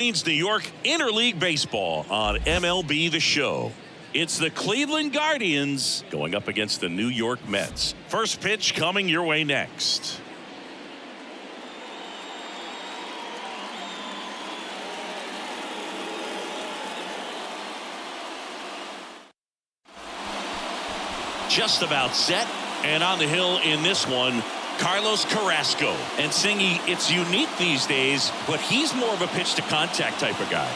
New York Interleague Baseball on MLB The Show. It's the Cleveland Guardians going up against the New York Mets. First pitch coming your way next. Just about set, and on the hill in this one, Carlos Carrasco. And Singy, it's unique these days, but he's more of a pitch to contact type of guy.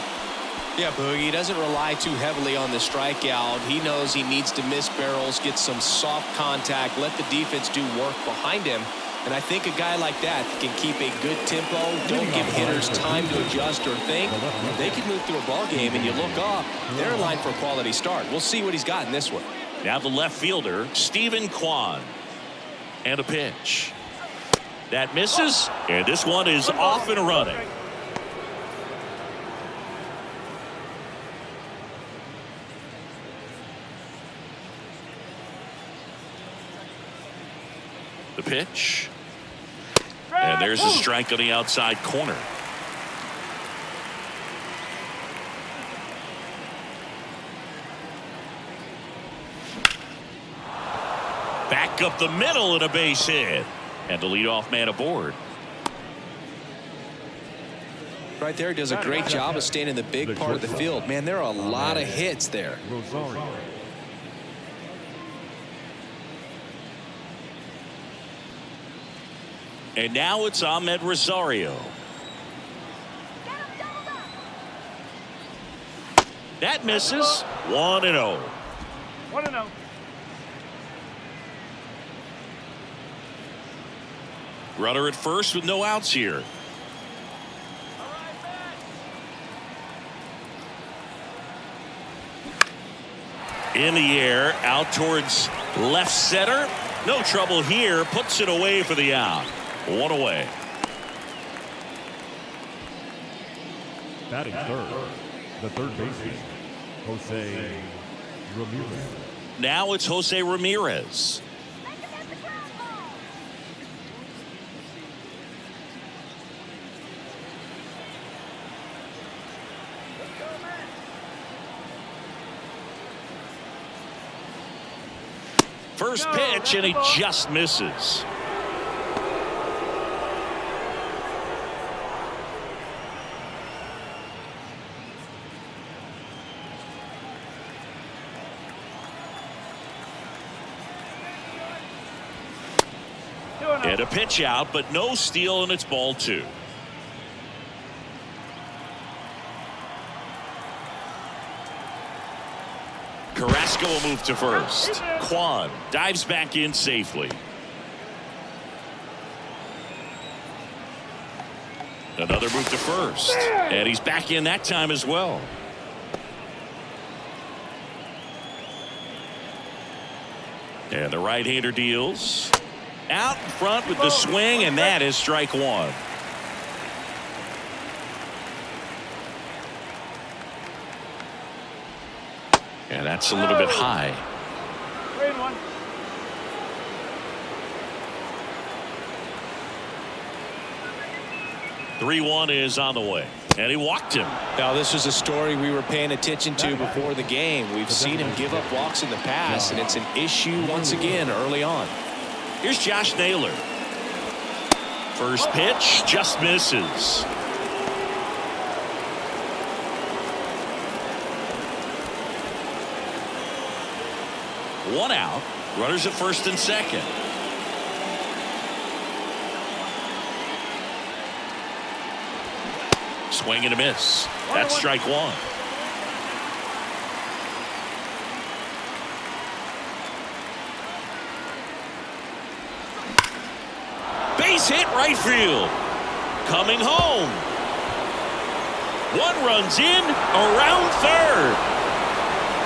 Yeah, Boogie, he doesn't rely too heavily on the strikeout. He knows he needs to miss barrels, get some soft contact, let the defense do work behind him. And I think a guy like that can keep a good tempo, don't give hitters time to adjust or think. They can move through a ball game, and you look up, they're in line for a quality start. We'll see what he's got in this one. Now the left fielder, Steven Kwan. And a pitch. That misses, and this one is off and running. The pitch. And there's a strike on the outside corner. Back up the middle and a base hit. And the leadoff man aboard. Right there, does a great job of staying in the big part of the field. Man, there are a lot of hits there. And now it's Ahmed Rosario. That misses. 1-0. 1-0. Runner at first with no outs here. In the air, out towards left center. No trouble here. Puts it away for the out. One away. Batting third, the third baseman, Jose Ramirez. Now it's Jose Ramirez. First pitch, and he just misses. And a pitch out, but no steal, and it's ball 2. Carrasco will move to first. Kwan dives back in safely. Another move to first. And he's back in that time as well. And the right-hander deals. Out in front with the swing, and that is strike 1. And that's a little bit high. 3-1 is on the way. And he walked him. Now, this was a story we were paying attention to before the game. We've seen him give up walks in the past, and it's an issue once again early on. Here's Josh Naylor. First pitch just misses. One out. Runners at first and second. Swing and a miss. That's strike 1. Base hit right field. Coming home. One runs in around third.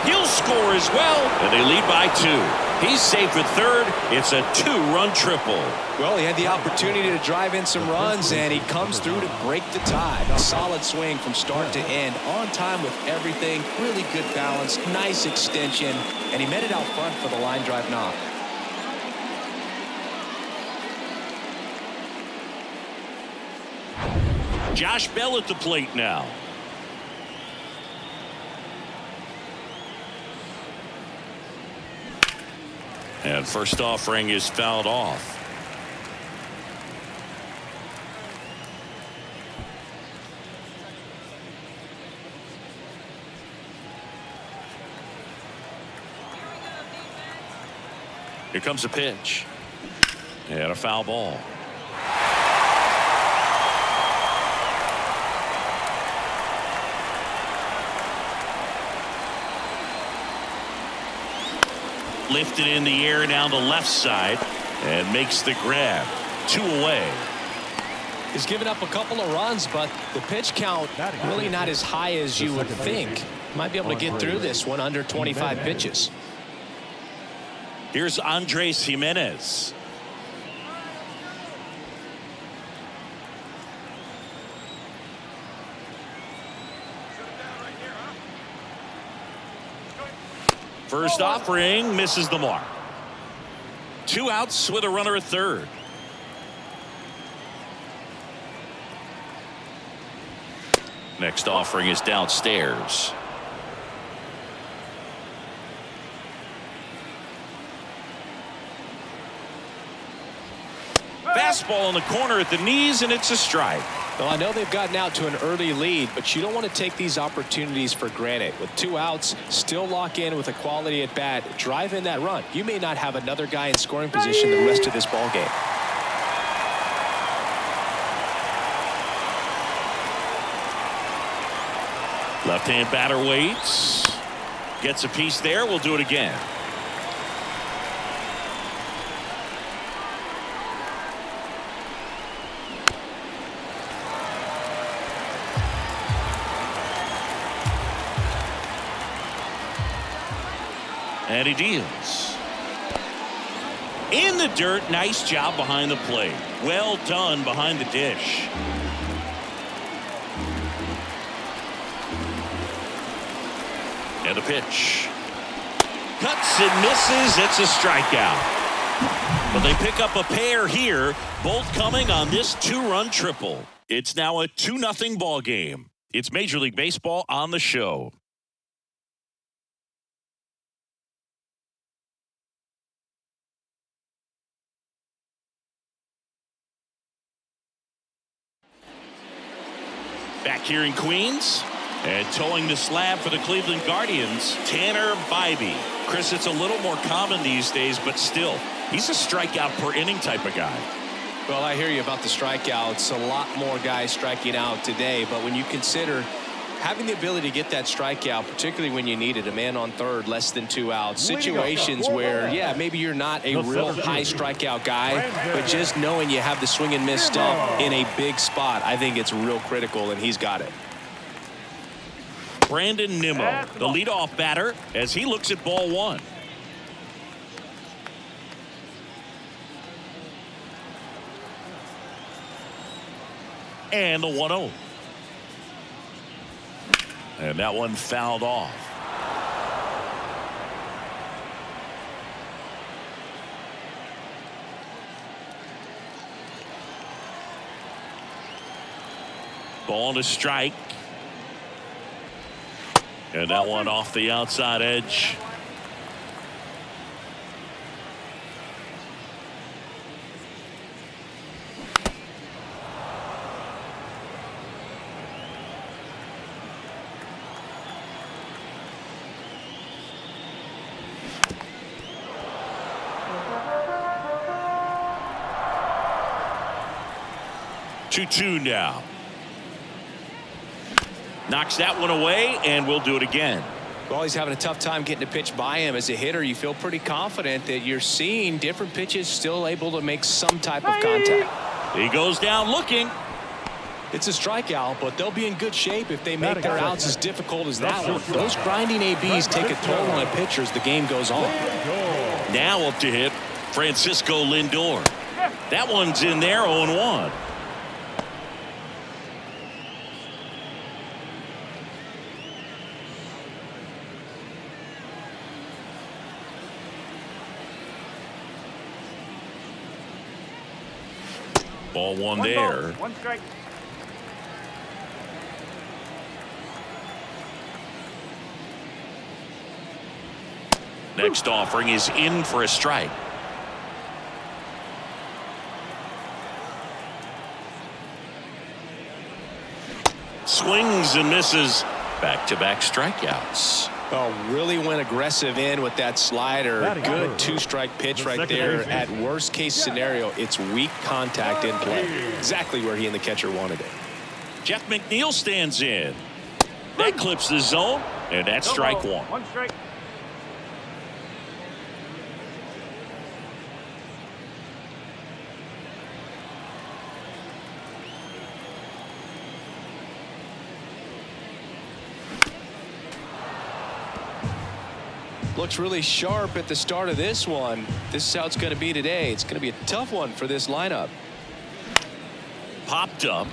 He'll score as well, and they lead by 2. He's safe at third. It's a 2-run triple. Well, he had the opportunity to drive in some runs, and he comes through to break the tie. A solid swing from start to end, on time with everything. Really good balance, nice extension, and he met it out front for the line drive knock. Josh Bell at the plate now. And first offering is fouled off. Here comes a pitch. And a foul ball. Lifted in the air down the left side and makes the grab. 2 away. He's given up a couple of runs, but the pitch count really not as high as you would think. Might be able to get through this one under 25 pitches. Here's Andres Jimenez. First offering misses the mark. 2 outs with a runner at third. Next offering is downstairs. Fastball in the corner at the knees, and it's a strike. Well, I know they've gotten out to an early lead, but you don't want to take these opportunities for granted. With 2 outs, still lock in with a quality at bat, drive in that run. You may not have another guy in scoring position the rest of this ball game. Left-hand batter waits. Gets a piece there. We'll do it again. And he deals. In the dirt. Nice job behind the plate. Well done behind the dish. And the pitch. Cuts and misses. It's a strikeout. But they pick up a pair here, both coming on this 2-run triple. It's now a 2-0 ball game. It's Major League Baseball on the show. Back here in Queens. And towing the slab for the Cleveland Guardians, Tanner Bybee. Chris, it's a little more common these days, but still, he's a strikeout per inning type of guy. Well, I hear you about the strikeouts. A lot more guys striking out today, but when you consider having the ability to get that strikeout, particularly when you need it, a man on third, less than 2 outs, situations where, yeah, maybe you're not a real high strikeout guy, but just knowing you have the swing and miss stuff in a big spot, I think it's real critical, and he's got it. Brandon Nimmo, the leadoff batter, as he looks at ball 1. And the 1-0. And that one fouled off. Ball to strike. And that one off the outside edge. Two now. Knocks that one away, and we'll do it again. Well, he's having a tough time getting a pitch by him. As a hitter, you feel pretty confident that you're seeing different pitches still able to make some type of contact. He goes down looking. It's a strikeout, but they'll be in good shape if they make their outs as difficult as that one. Those grinding ABs take a toll on a pitcher as the game goes on. Now up to hit Francisco Lindor. That one's in there, 0-1. Ball one there. One strike. Next offering is in for a strike. Swings and misses. Back-to-back strikeouts. Oh, really went aggressive in with that slider. Good two-strike pitch right there. At worst case scenario, it's weak contact in play. Exactly where he and the catcher wanted it. Jeff McNeil stands in. That clips the zone, and that's strike one. One strike. Looks really sharp at the start of this one. This is how it's going to be today. It's going to be a tough one for this lineup. Popped up.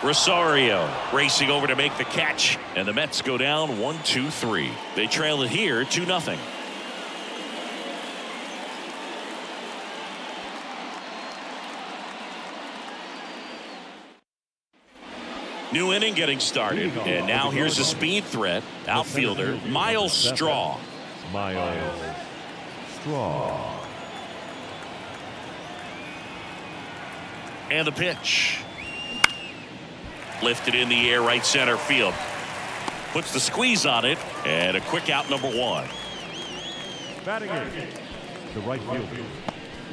Rosario racing over to make the catch, and the Mets go down 1-2-3. They trail it here 2-0. New inning getting started, and now here's a speed threat. Outfielder Miles Straw. Miles Straw. And the pitch. Lifted in the air, right center field. Puts the squeeze on it, and a quick out, number one. Batting in, the right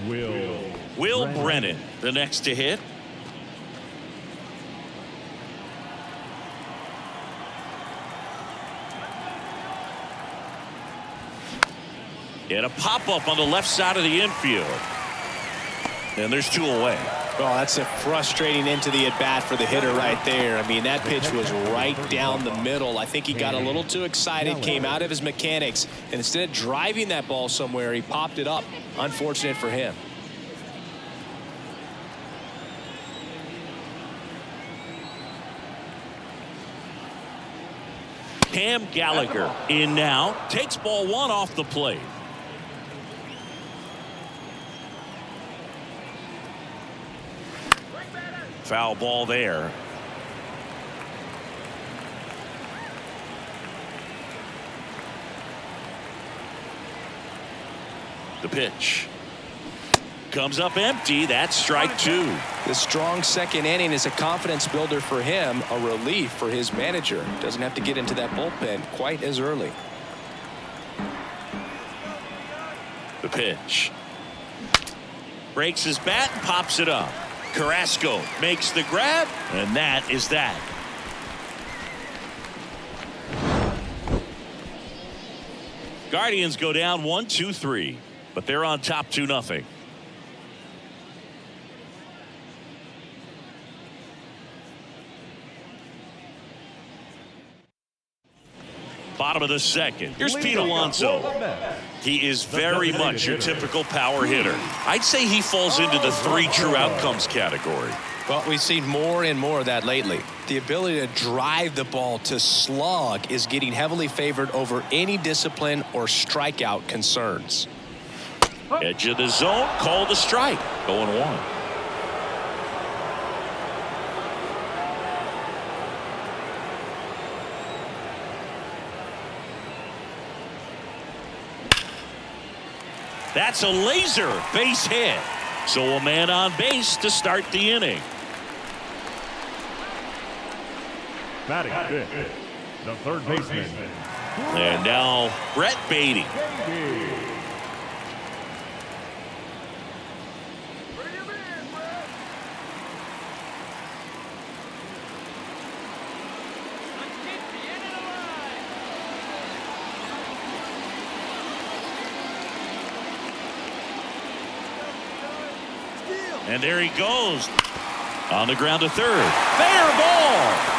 fielder, Will Brennan, the next to hit. And a pop-up on the left side of the infield. And there's two away. Well, that's a frustrating end to the at-bat for the hitter right there. I mean, that pitch was right down the middle. I think he got a little too excited, came out of his mechanics, and instead of driving that ball somewhere, he popped it up. Unfortunate for him. Cam Gallagher in now. Takes ball one off the plate. Foul ball there. The pitch comes up empty. That's strike two. The strong second inning is a confidence builder for him, a relief for his manager. Doesn't have to get into that bullpen quite as early. The pitch breaks his bat and pops it up. Carrasco makes the grab, and that is that. Guardians go down 1-2-3, but they're on top 2-0. Bottom of the second. Here's Pete Alonso. He is very much your typical power hitter. I'd say he falls into the three true outcomes category. Well, we've seen more and more of that lately. The ability to drive the ball, to slug, is getting heavily favored over any discipline or strikeout concerns. Edge of the zone, called a strike. 0-1. That's a laser base hit. So a man on base to start the inning. batting fifth, the third baseman. And now Brett Beatty. And there he goes. On the ground to third. Fair ball.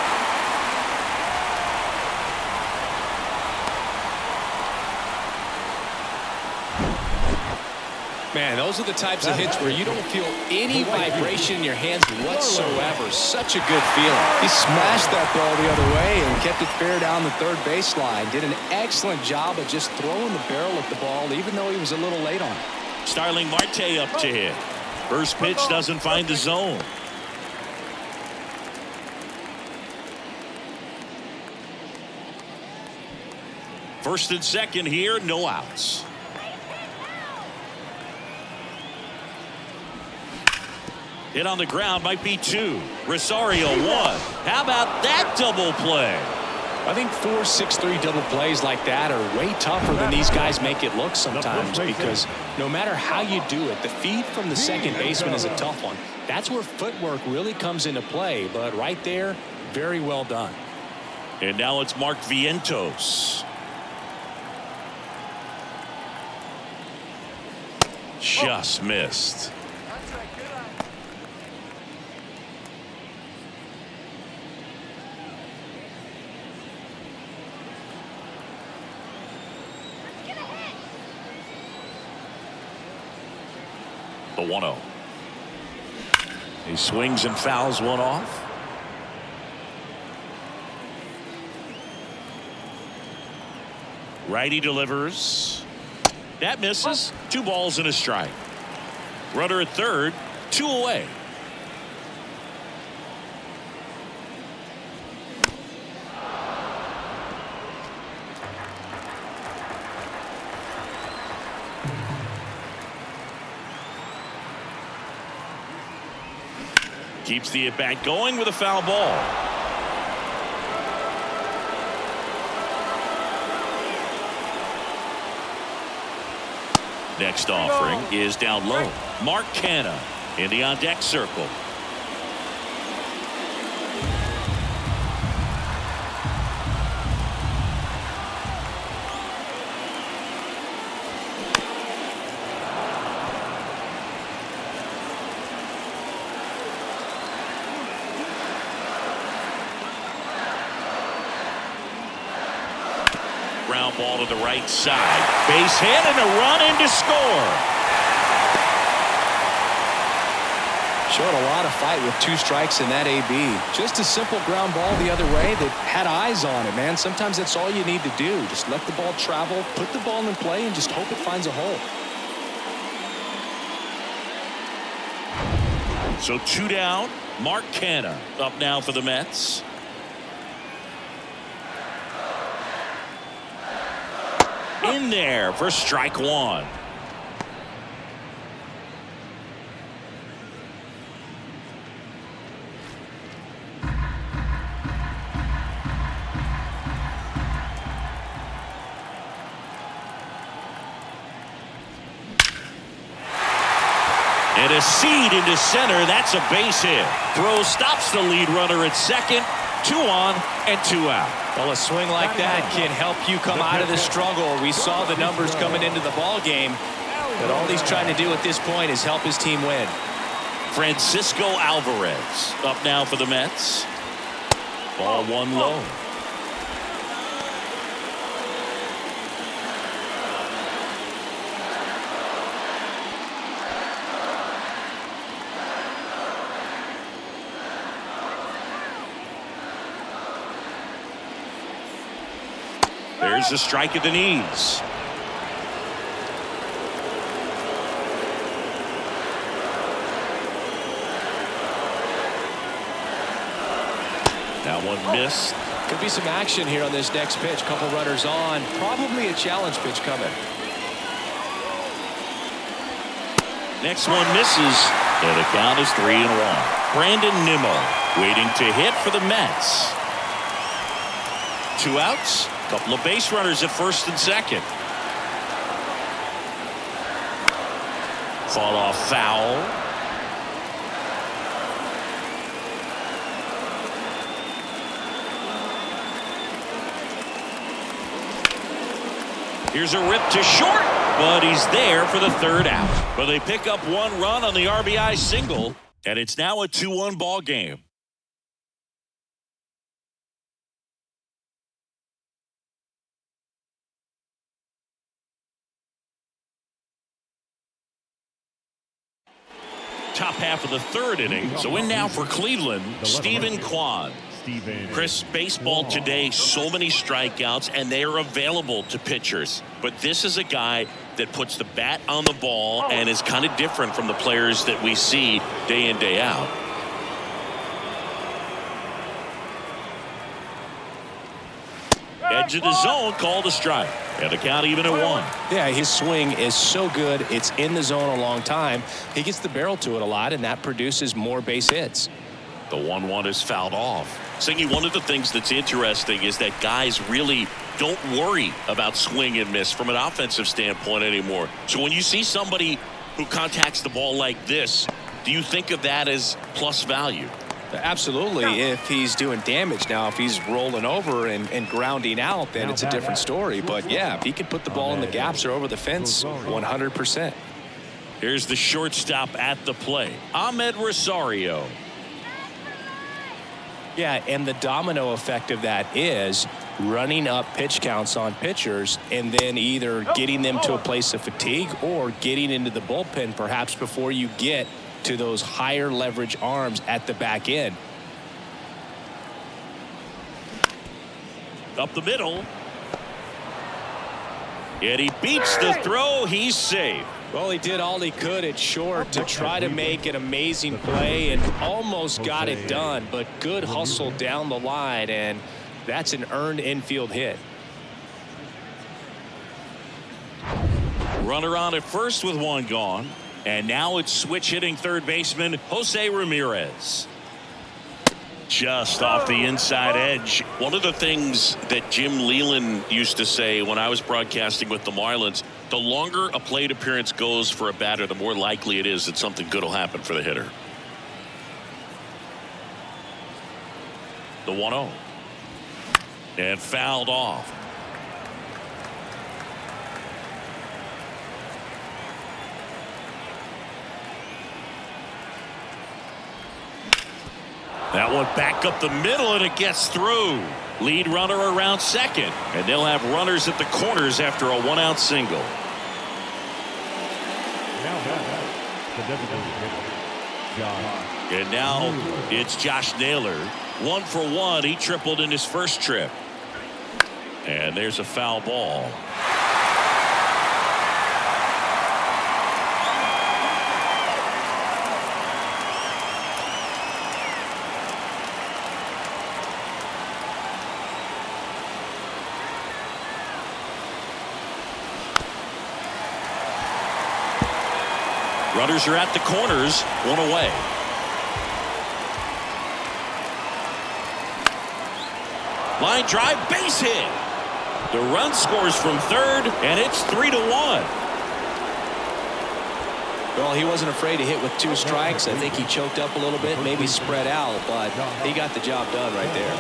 Man, those are the types of hits where you don't feel any vibration in your hands whatsoever. Such a good feeling. He smashed that ball the other way and kept it fair down the third baseline. Did an excellent job of just throwing the barrel at the ball, even though he was a little late on it. Starling Marte up to hit. First pitch doesn't find the zone. First and second here, no outs. Hit on the ground, might be 2. Rosario 1. How about that double play? I think 4, 6, 3 double plays like that are way tougher than these guys make it look sometimes, because no matter how you do it, the feed from the second baseman is a tough one. That's where footwork really comes into play, but right there, very well done. And now it's Mark Vientos. Just missed. The 1-0. He swings and fouls one off. Righty delivers. That misses. 2 balls and a strike. Runner at third, 2 away. Keeps the at-bat going with a foul ball. Next offering is down low. Mark Canha in the on-deck circle. Ground ball to the right side. Base hit and a run in to score. Showed a lot of fight with 2 strikes in that AB. Just a simple ground ball the other way that had eyes on it, man. Sometimes that's all you need to do. Just let the ball travel, put the ball in play, and just hope it finds a hole. So 2 down. Mark Canha up now for the Mets. In there for strike 1. And a seed into center. That's a base hit. Throw stops the lead runner at second. 2 on and 2 out. Well, a swing like that can help you come out of the struggle. We saw the numbers coming into the ball game, but all he's trying to do at this point is help his team win. Francisco Alvarez up now for the Mets. Ball 1 low. There's a strike at the knees. That one missed. Could be some action here on this next pitch. Couple runners on. Probably a challenge pitch coming. Next one misses. And the count is 3-1. Brandon Nimmo waiting to hit for the Mets. 2 outs. Couple of base runners at first and second. Fall off foul. Here's a rip to short, but he's there for the 3rd out. But they pick up 1 run on the RBI single, and it's now a 2-1 ball game. Top half of the 3rd inning. So in now for Cleveland, Stephen Kwan. Chris, baseball today, so many strikeouts, and they are available to pitchers. But this is a guy that puts the bat on the ball and is kind of different from the players that we see day in, day out. Edge of the zone, called a strike. And the count even at 1. Yeah, his swing is so good. It's in the zone a long time. He gets the barrel to it a lot, and that produces more base hits. The 1-1 is fouled off. Singy, one of the things that's interesting is that guys really don't worry about swing and miss from an offensive standpoint anymore. So when you see somebody who contacts the ball like this, do you think of that as plus value? Absolutely. If he's doing damage. Now, if he's rolling over and grounding out, then it's a different story. But yeah, if he can put the ball in the gaps or over the fence, 100%. Here's the shortstop at the plate, Ahmed Rosario. Yeah, and the domino effect of that is running up pitch counts on pitchers and then either getting them to a place of fatigue or getting into the bullpen perhaps before you get to those higher leverage arms at the back end. Up the middle. And he beats the throw. He's safe. Well, he did all he could at short to try to make an amazing play and almost got it done, but good hustle down the line, and that's an earned infield hit. Runner on at first with 1 gone. And now it's switch hitting third baseman Jose Ramirez. Just off the inside edge. One of the things that Jim Leland used to say when I was broadcasting with the Marlins, the longer a plate appearance goes for a batter, the more likely it is that something good will happen for the hitter. The 1-0. And fouled off. That one back up the middle, and it gets through. Lead runner around second, and they'll have runners at the corners after a 1-out single. And now it's Josh Naylor. 1 for 1. He tripled in his first trip. And there's a foul ball. Runners are at the corners, 1 away. Line drive, base hit. The run scores from third, and it's 3-1. Well, he wasn't afraid to hit with 2 strikes. I think he choked up a little bit, maybe spread out, but he got the job done right there.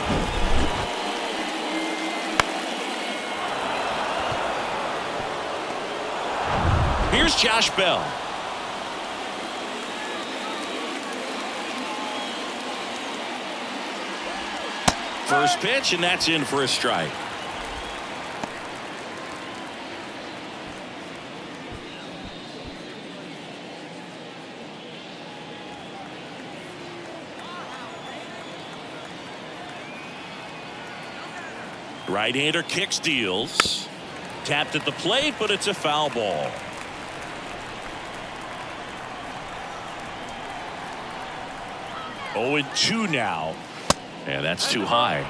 Here's Josh Bell. First pitch, and that's in for a strike. Right-hander kicks, deals. Tapped at the plate, but it's a foul ball. Oh, and 2 now. And that's too high.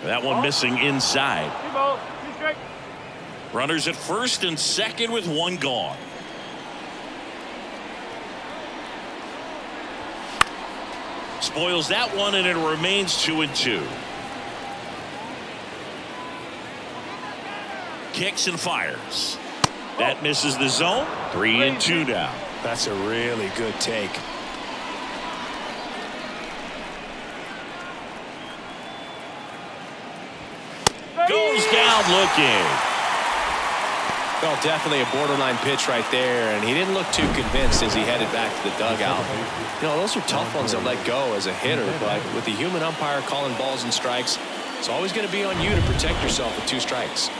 That one missing inside. Runners at first and second with 1 gone. Spoils that one, and it remains 2-2. Kicks and fires. That misses the zone. 3-2 now. That's a really good take. Goes down looking. Well, definitely a borderline pitch right there, and he didn't look too convinced as he headed back to the dugout. You know, those are tough ones to let go as a hitter, but with the human umpire calling balls and strikes, it's always going to be on you to protect yourself with 2 strikes.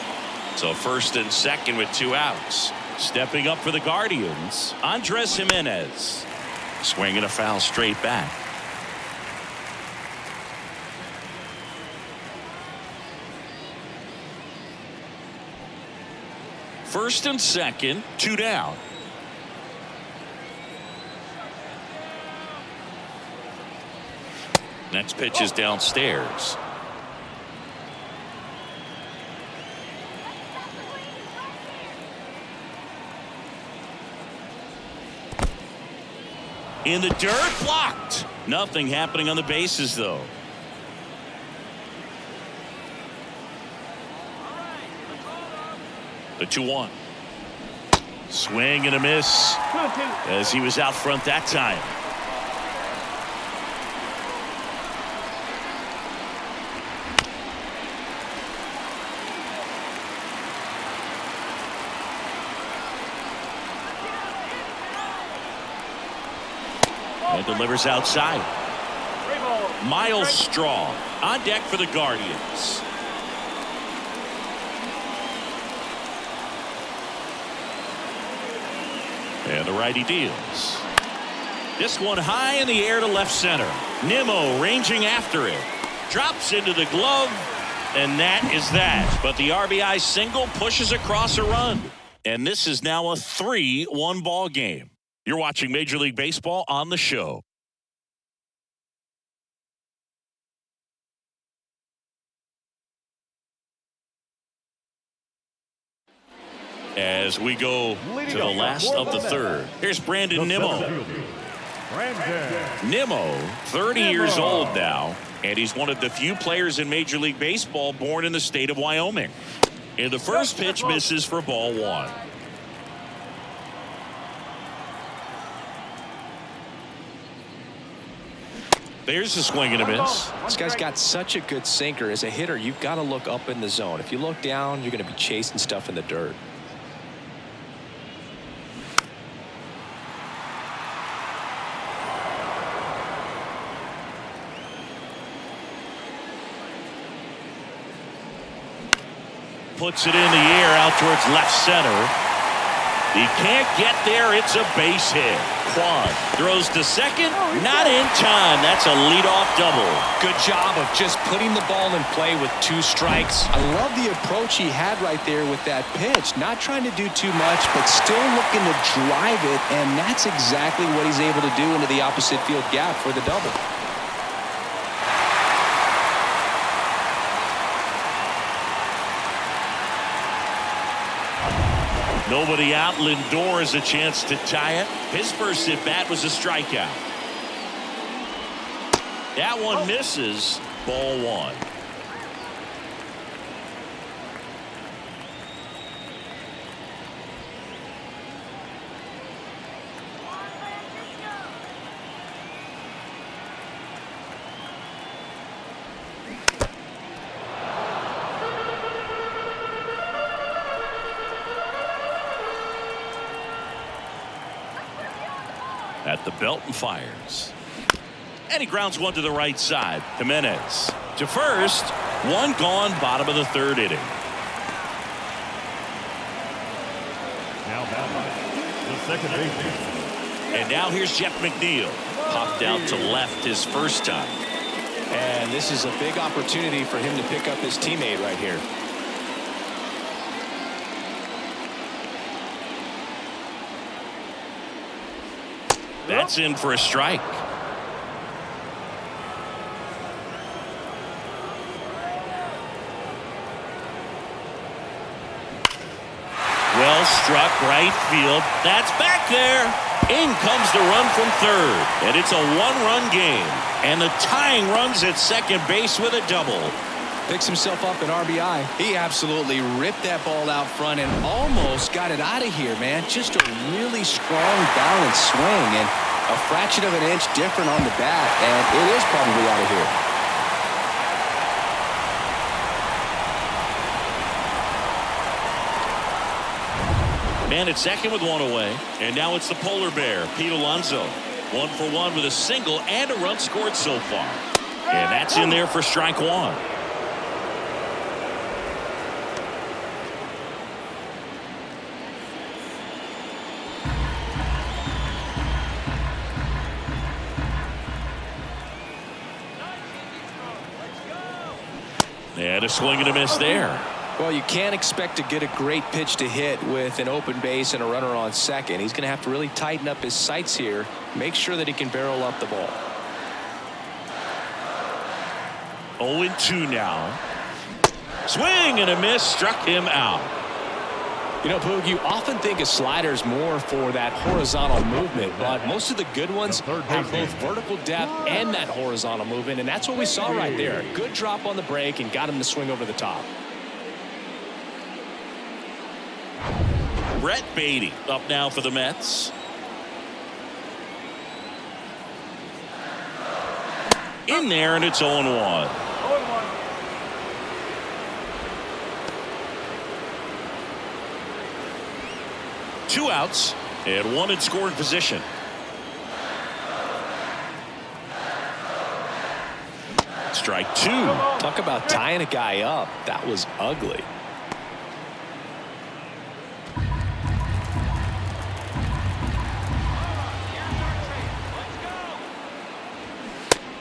So first and second with 2 outs. Stepping up for the Guardians, Andres Jimenez. Swinging a foul straight back. First and second, 2 down. Next pitch is downstairs. In the dirt, blocked. Nothing happening on the bases, though. The 2-1. Swing and a miss as he was out front that time. And delivers outside. Miles Straw on deck for the Guardians. And the righty deals. This one high in the air to left center. Nimmo ranging after it. Drops into the glove. And that is that. But the RBI single pushes across a run. And this is now a 3-1 ball game. You're watching Major League Baseball on the show. As we go to the last of the third. Here's Brandon Nimmo. Nimmo, 30 years old now, and he's one of the few players in Major League Baseball born in the state of Wyoming. And the first pitch misses for ball 1. There's a swing and a miss. This guy's got such a good sinker. As a hitter, you've got to look up in the zone. If you look down, you're going to be chasing stuff in the dirt. Puts it in the air out towards left center. He can't get there. It's a base hit. Quan throws to second. Not in time. That's a leadoff double. Good job of just putting the ball in play with 2 strikes. I love the approach he had right there with that pitch. Not trying to do too much, but still looking to drive it, and that's exactly what he's able to do into the opposite field gap for the double. Nobody out. Lindor has a chance to tie it. His first at bat was a strikeout. That one misses. Ball 1. At the belt and fires. And he grounds one to the right side. Jimenez to first. One gone, bottom of the 3rd inning. Now batting the second baseman. And now here's Jeff McNeil. Popped out to left his first time. And this is a big opportunity for him to pick up his teammate right here. That's in for a strike. Well struck right field. That's back there. In comes the run from third. And it's a 1-run game. And the tying runs at second base with a double. Picks himself up an RBI. He absolutely ripped that ball out front and almost got it out of here, man. Just a really strong, balanced swing, and a fraction of an inch different on the bat, and it is probably out of here. Man at second with one away. And now it's the polar bear, Pete Alonso. 1 for 1 with a single and a run scored so far. And that's in there for strike 1. And a swing and a miss there. Well, you can't expect to get a great pitch to hit with an open base and a runner on second. He's going to have to really tighten up his sights here, make sure that he can barrel up the ball. 0-2 now. Swing and a miss, struck him out. You know, Boog, you often think a slider's more for that horizontal movement, but most of the good ones have both vertical depth and that horizontal movement, and that's what we saw right there. Good drop on the break and got him to swing over the top. Brett Beatty up now for the Mets. In there, and it's 0-1. 2 outs and 1 in scoring position. Strike 2. Talk about tying a guy up. That was ugly.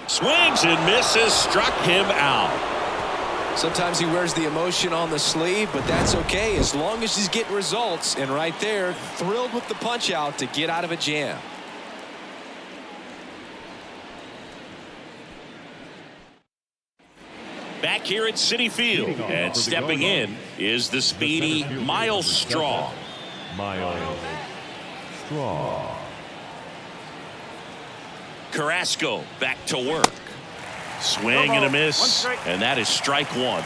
Swings and misses, struck him out. Sometimes he wears the emotion on the sleeve, but that's okay as long as he's getting results. And right there, thrilled with the punch out to get out of a jam. Back here at Citi Field, and stepping in is the speedy Miles Straw. Miles Straw. Carrasco back to work. Swing and a miss, and that is strike 1.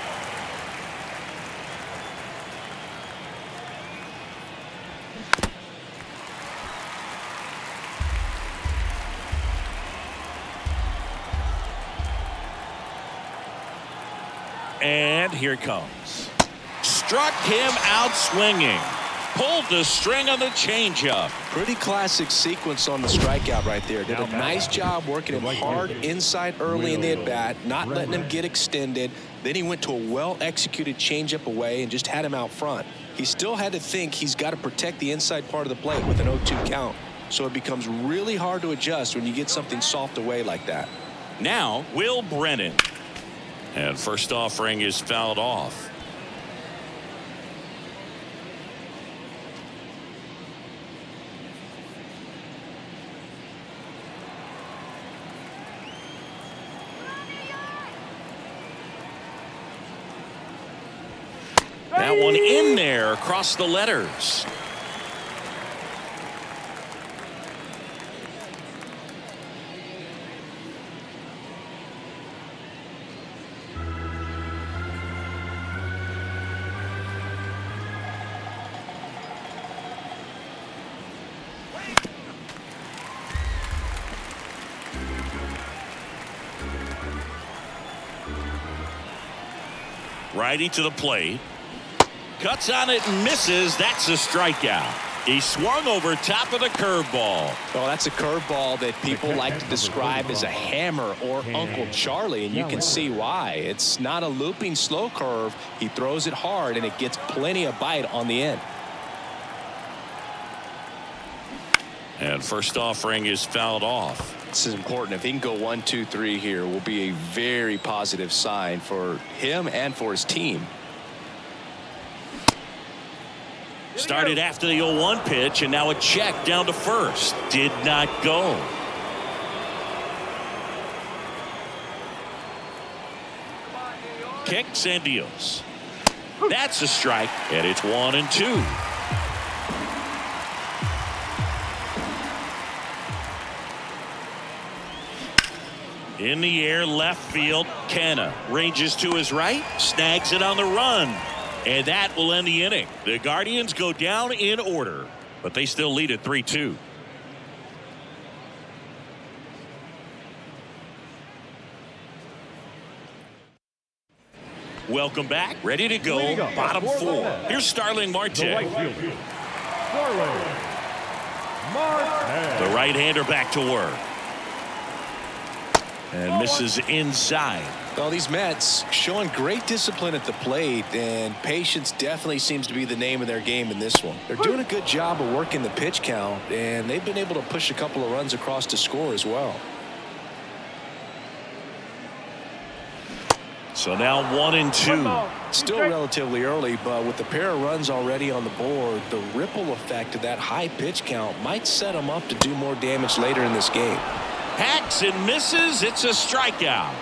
And here it comes. Struck him out swinging. Pulled the string on the changeup. Pretty classic sequence on the strikeout right there. Did a nice job working him hard inside early in the at-bat, not letting him get extended. Then he went to a well-executed changeup away and just had him out front. He still had to think he's got to protect the inside part of the plate with an 0-2 count. So it becomes really hard to adjust when you get something soft away like that. Now, Will Brennan. And first offering is fouled off. That one in there across the letters. Righty to the plate. Cuts on it and misses. That's a strikeout. He swung over top of the curveball. Well, that's a curveball that people like to describe as a hammer or Uncle Charlie, and you can see why. It's not a looping slow curve. He throws it hard, and it gets plenty of bite on the end. And first offering is fouled off. This is important. If he can go 1, 2, 3 here, will be a very positive sign for him and for his team. Started after the 0-1 pitch, and now a check down to first. Did not go. Kicks and deals. That's a strike, and it's 1-2. In the air, left field. Canna ranges to his right, snags it on the run. And that will end the inning. The Guardians go down in order, but they still lead at 3-2. Welcome back. Ready to go. Bottom 4. Here's Starling Marte. The right-hander back to work. And misses inside. Well, these Mets showing great discipline at the plate, and patience definitely seems to be the name of their game in this one. They're doing a good job of working the pitch count, and they've been able to push a couple of runs across to score as well. So now 1-2. Still relatively early, but with a pair of runs already on the board, the ripple effect of that high pitch count might set them up to do more damage later in this game. Hacks and misses. It's a strikeout.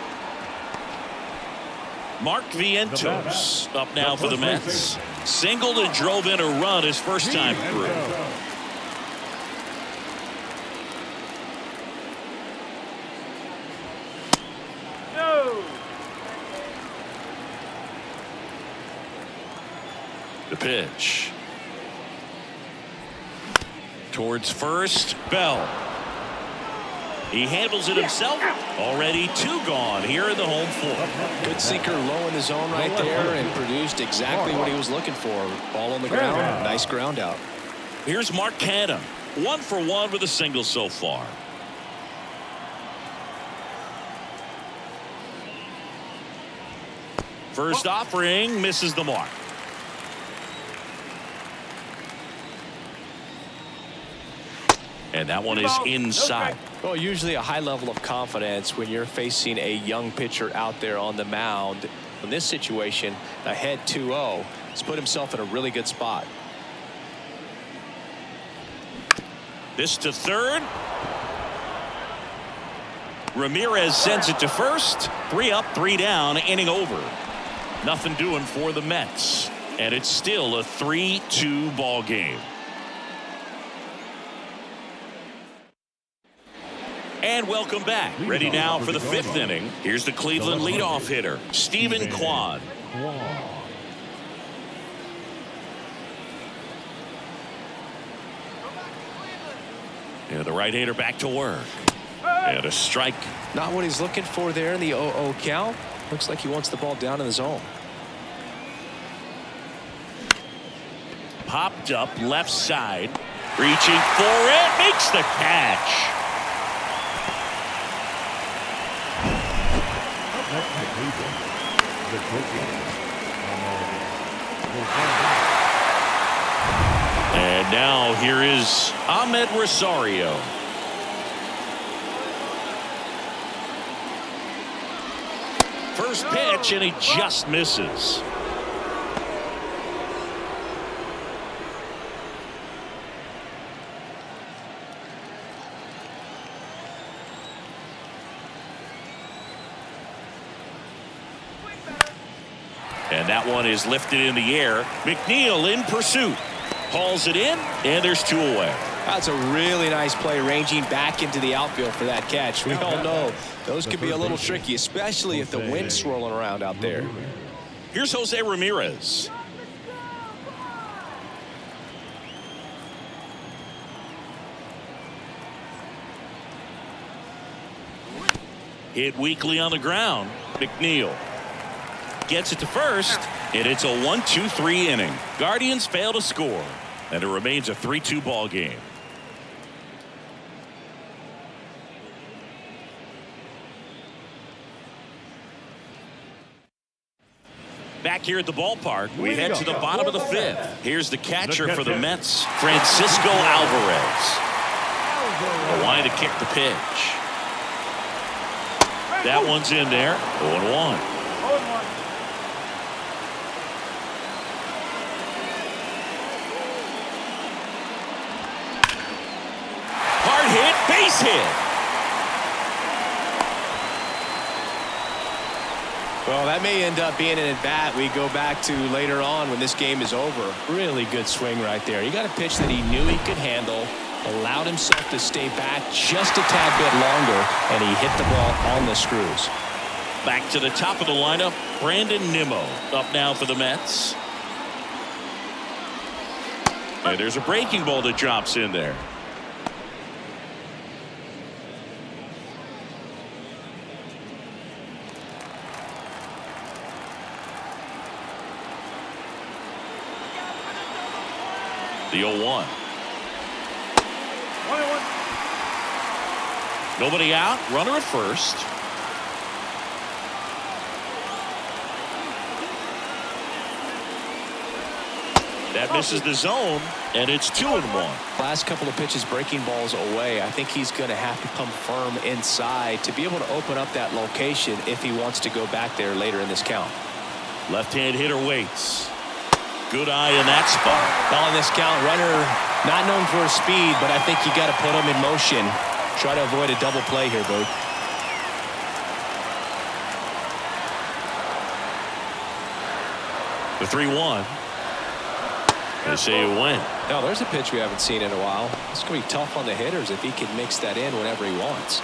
Mark Vientos up now for the Mets. Singled and drove in a run his first time through. The pitch. Towards first, Bell. He handles it himself. Already 2 gone here in the home fourth. Good sinker low in the zone right there and produced exactly what he was looking for. Ball on the ground. Nice ground out. Here's Mark Canha. 1 for 1 with a single so far. First offering misses the mark. And that one is inside. Well, usually a high level of confidence when you're facing a young pitcher out there on the mound. In this situation, ahead 2-0, he's put himself in a really good spot. This to third. Ramirez sends it to first. 3 up, 3 down, inning over. Nothing doing for the Mets. And it's still a 3-2 ball game. And welcome back. Ready now for the 5th inning. Here's the Cleveland leadoff hitter, Stephen Kwan. And the right-hander back to work. And a strike. Not what he's looking for there in the 0-0 count. Looks like he wants the ball down in the zone. Popped up left side. Reaching for it. Makes the catch. And now here is Ahmed Rosario. First pitch, and he just misses. And that one is lifted in the air. McNeil in pursuit. Hauls it in, and there's 2 away. That's a really nice play, ranging back into the outfield for that catch. We all know those could be a little tricky, especially if the wind's swirling around out there. Here's Jose Ramirez. Hit weakly on the ground. McNeil gets it to first, and it's a 1-2-3 inning. Guardians fail to score, and it remains a 3-2 ball game. Back here at the ballpark, we head to the bottom of the 5th. Here's the catcher for the Mets, Francisco Alvarez. A line to kick the pitch. That one's in there. 0-1. Hard hit, base hit. Well, that may end up being an at-bat we go back to later on when this game is over. Really good swing right there. He got a pitch that he knew he could handle, allowed himself to stay back just a tad bit longer, and he hit the ball on the screws. Back to the top of the lineup, Brandon Nimmo up now for the Mets. And there's a breaking ball that drops in there. The 0-1. Nobody out. Runner at first. That misses the zone, and it's 2-1. Last couple of pitches breaking balls away. I think he's going to have to come firm inside to be able to open up that location if he wants to go back there later in this count. Left-hand hitter waits. Good eye in that spot. On this count, runner not known for his speed, but I think you got to put him in motion. Try to avoid a double play here, Boo. The 3-1. They say it went. Now there's a pitch we haven't seen in a while. It's going to be tough on the hitters if he can mix that in whenever he wants.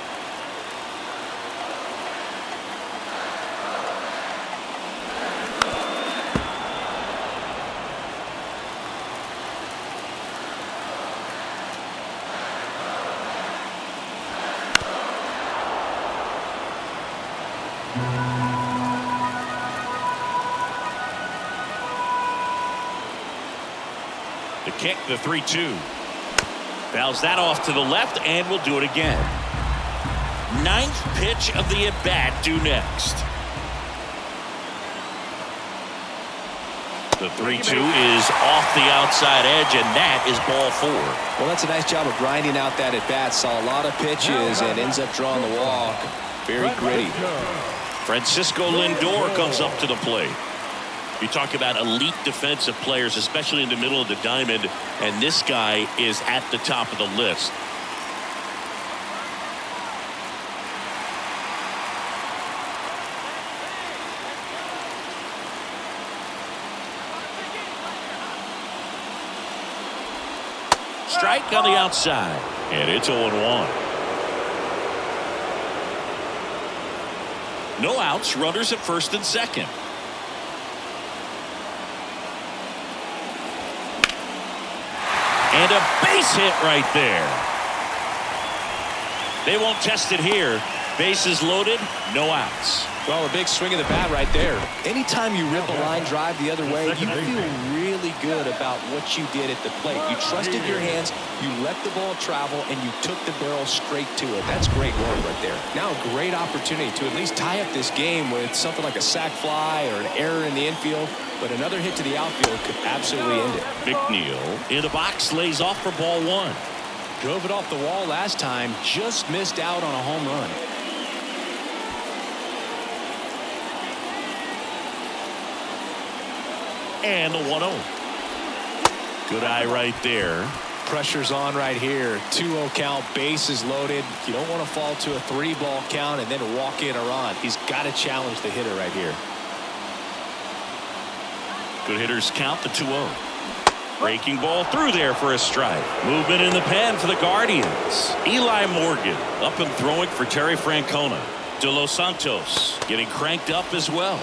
The kick, the 3-2. Fouls that off to the left, and will do it again. Ninth pitch of the at-bat due next. The 3-2 is off the outside edge, and that is ball 4. Well, that's a nice job of grinding out that at-bat. Saw a lot of pitches and ends up drawing the walk. Very gritty. Francisco Lindor comes up to the plate. You talk about elite defensive players, especially in the middle of the diamond, and this guy is at the top of the list. Strike on the outside, and it's 0-1. No outs, runners at first and second. And a base hit right there. They won't test it here. Bases loaded, no outs. Well, a big swing of the bat right there. Anytime you rip a line drive the other way, you feel really good about what you did at the plate. You trusted your hands, you let the ball travel, and you took the barrel straight to it. That's great work right there. Now a great opportunity to at least tie up this game with something like a sac fly or an error in the infield. But another hit to the outfield could absolutely end it. McNeil in the box, lays off for ball 1. Drove it off the wall last time, just missed out on a home run. And the 1-0. Good eye right there. Pressure's on right here. 2-0 count, bases loaded. You don't want to fall to a 3-ball count and then walk in a run. He's got to challenge the hitter right here. Good hitters count the 2-0. Breaking ball through there for a strike. Movement in the pen for the Guardians. Eli Morgan up and throwing for Terry Francona. De Los Santos getting cranked up as well.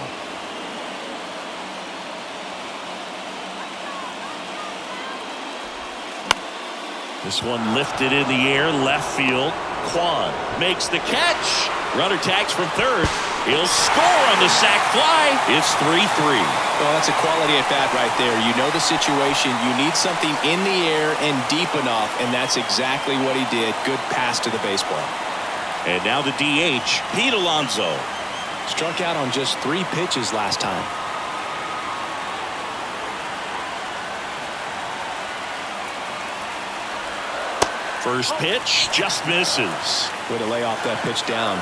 This one lifted in the air, left field. Kwan makes the catch. Runner tags from third. He'll score on the sac fly. It's 3-3. Well, that's a quality at bat right there. You know the situation. You need something in the air and deep enough, and that's exactly what he did. Good pass to the baseball. And now the DH, Pete Alonso. Struck out on just 3 pitches last time. First pitch just misses. Way to lay off that pitch down.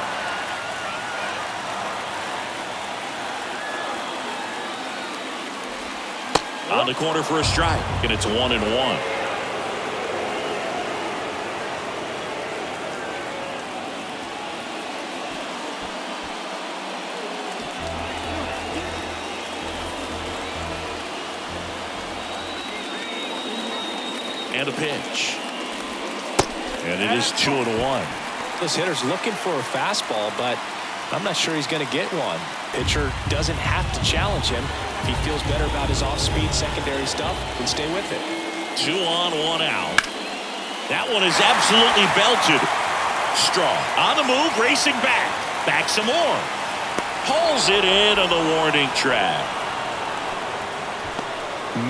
On the corner for a strike, and it's 1-1. And a pitch. And it is 2-1. This hitter's looking for a fastball, but I'm not sure he's going to get one. Pitcher doesn't have to challenge him. If he feels better about his off-speed secondary stuff, then stay with it. 2 on, 1 out. That one is absolutely belted. Straw on the move, racing back. Back some more. Pulls it in on the warning track.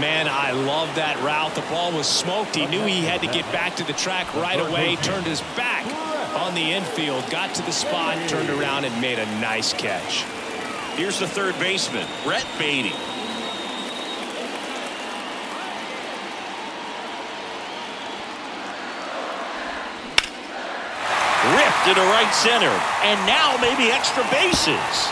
Man, I love that route. The ball was smoked. He knew he had to get back to the track right away. Turned his back on the infield. Got to the spot, turned around, and made a nice catch. Here's the third baseman, Brett Beatty. Ripped into right center. And now maybe extra bases.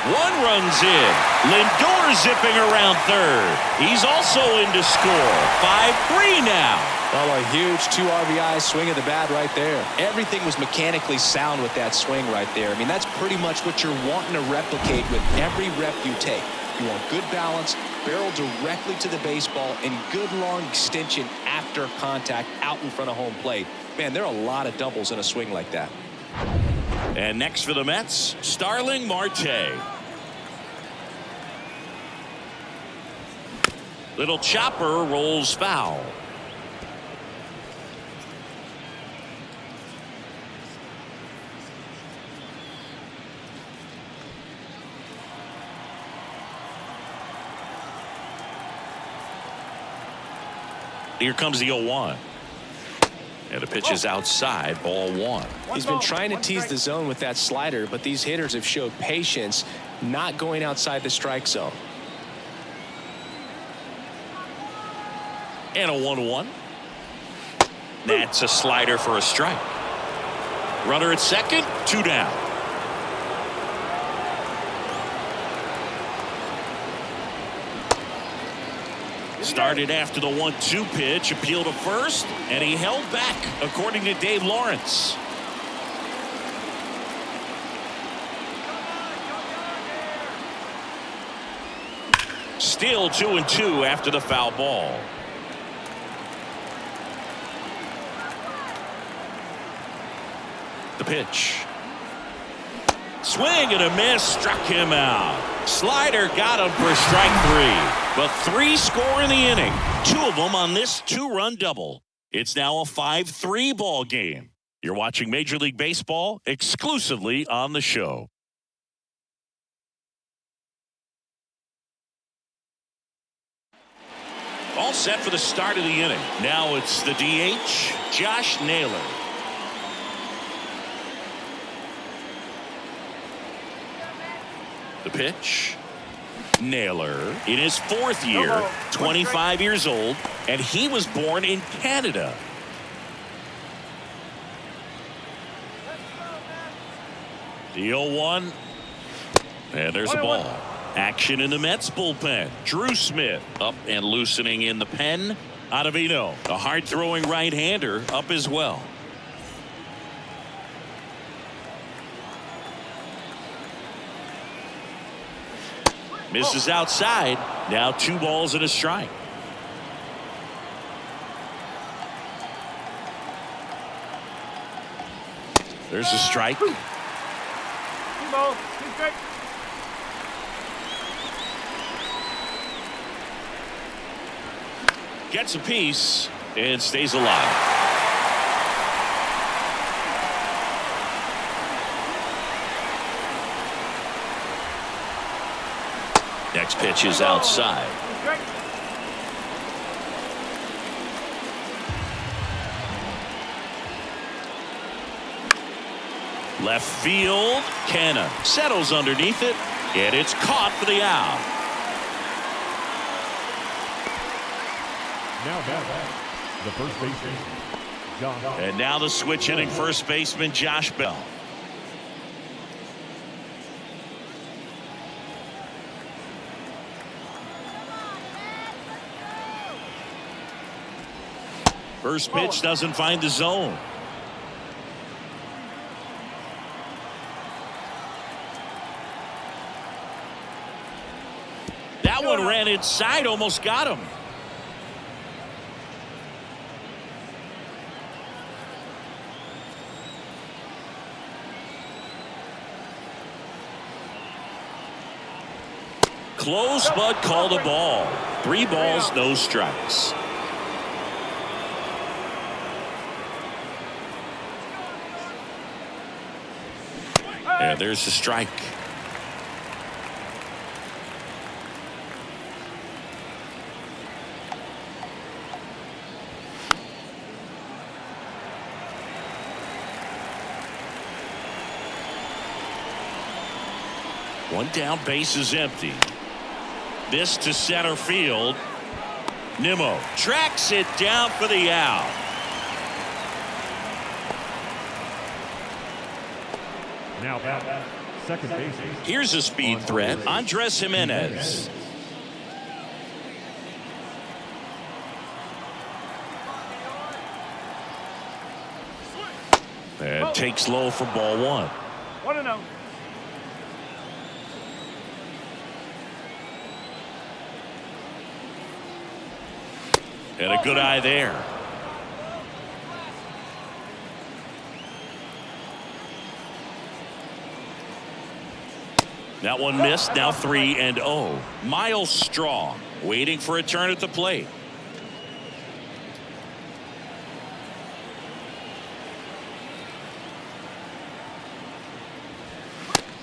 1 runs in. Lindor zipping around third. He's also in to score. 5-3 now. Well, a huge 2 RBI swing of the bat right there. Everything was mechanically sound with that swing right there. I mean, that's pretty much what you're wanting to replicate with every rep you take. You want good balance, barrel directly to the baseball, and good long extension after contact out in front of home plate. Man, there are a lot of doubles in a swing like that. And next for the Mets, Starling Marte. Little chopper rolls foul. Here comes the 0-1. And the pitch is outside, ball 1. He's been trying to tease the zone with that slider, but these hitters have showed patience, not going outside the strike zone. And a 1-1. That's a slider for a strike. Runner at second, 2 down. Started after the 1-2 pitch, appealed to first, and he held back, according to Dave Lawrence. Still 2-2 after the foul ball. The pitch. Swing and a miss, struck him out. Slider got him for strike 3. But 3 score in the inning. 2 of them on this 2-run double. It's now a 5-3 ball game. You're watching Major League Baseball exclusively on the show. All set for the start of the inning. Now it's the DH, Josh Naylor. The pitch. Naylor in his 4th year, 25 years old, and he was born in Canada. The 0-1, and there's a ball. Action in the Mets bullpen. Drew Smith up and loosening in the pen. Ottavino, a hard-throwing right-hander, up as well. Misses outside. Now 2 balls and a strike. There's a strike. Gets a piece and stays alive. Next pitch is outside. Left field, Canna settles underneath it, and it's caught for the out. Now back, the first baseman, Josh. And now the switch hitting first baseman, Josh Bell. First pitch doesn't find the zone. That one ran inside, almost got him. Close, but called a ball. 3 balls, no strikes. And there's the strike. One down, base is empty. This to center field. Nimmo tracks it down for the out. Now back, second baseman. Here's a speed threat, Andres Jimenez. And takes low for ball 1. 1-0. And a good eye there. That one missed. Now 3-0. Miles Straw waiting for a turn at the plate.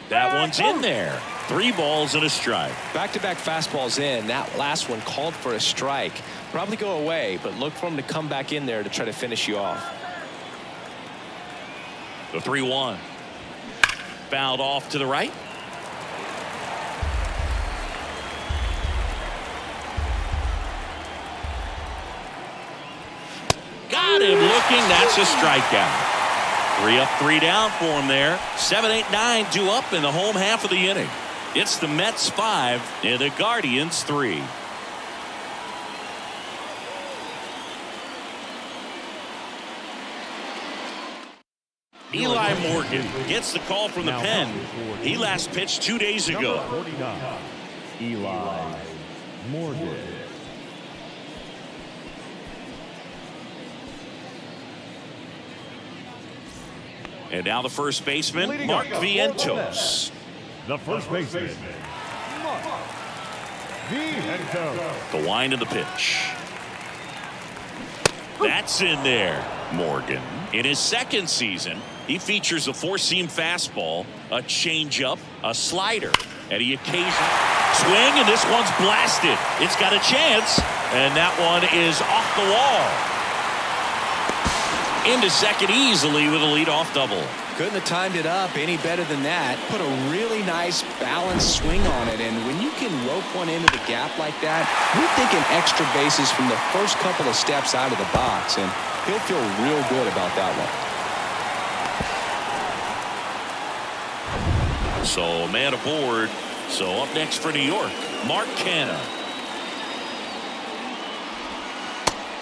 That one's in there. 3 balls and a strike. Back-to-back fastballs in. That last one called for a strike. Probably go away, but look for him to come back in there to try to finish you off. The 3-1. Fouled off to the right. Got him looking. That's a strikeout. 3 up, 3 down for him there. 7, 8, 9, 2 up in the home half of the inning. It's the Mets 5 and the Guardians 3. Eli Morgan gets the call from the pen. He last pitched 2 days ago. 49, Eli Morgan. And now the first baseman, Mark Vientos. The first baseman, Mark Vientos. The wind of the pitch. That's in there. Morgan, in his second season, he features a 4-seam fastball, a changeup, a slider, and he occasionally swing, and this one's blasted. It's got a chance, and that one is off the wall. Into second easily with a leadoff double. Couldn't have timed it up any better than that. Put a really nice balanced swing on it, and when you can rope one into the gap like that, you're thinking extra bases from the first couple of steps out of the box, and he'll feel real good about that one. So a man aboard. So up next for New York, Mark Canha.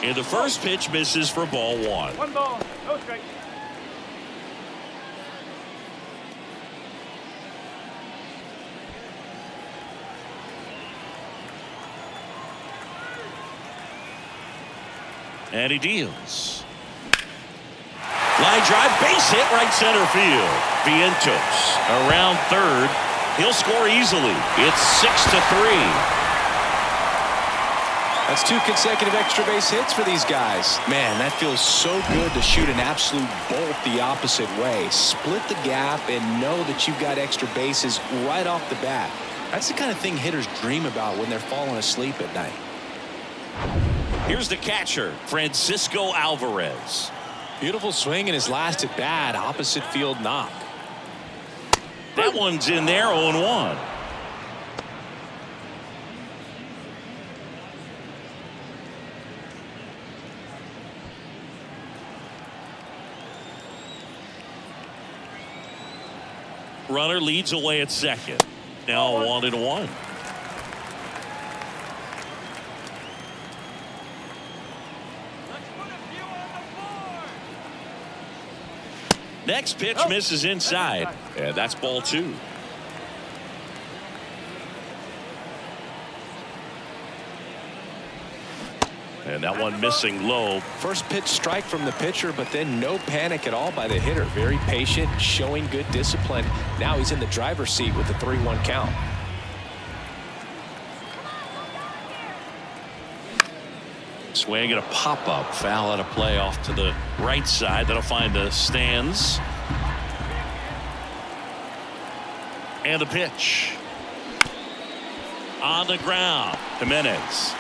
And the first pitch misses for ball 1. 1 ball, no strike. And he deals. Line drive, base hit, right center field. Vientos around third. He'll score easily. It's 6-3. That's 2 consecutive extra base hits for these guys. Man, that feels so good to shoot an absolute bolt the opposite way. Split the gap and know that you've got extra bases right off the bat. That's the kind of thing hitters dream about when they're falling asleep at night. Here's the catcher, Francisco Alvarez. Beautiful swing in his last at bat, opposite field knock. That one's in there, 0-1. Runner leads away at second. Now 1-1. Next pitch misses inside. And that's ball 2. And that one missing low. First pitch strike from the pitcher, but then no panic at all by the hitter. Very patient, showing good discipline. Now he's in the driver's seat with the 3-1 count. Swing and a pop-up. Foul out of play off to the right side. That'll find the stands. And a pitch. On the ground. Jimenez.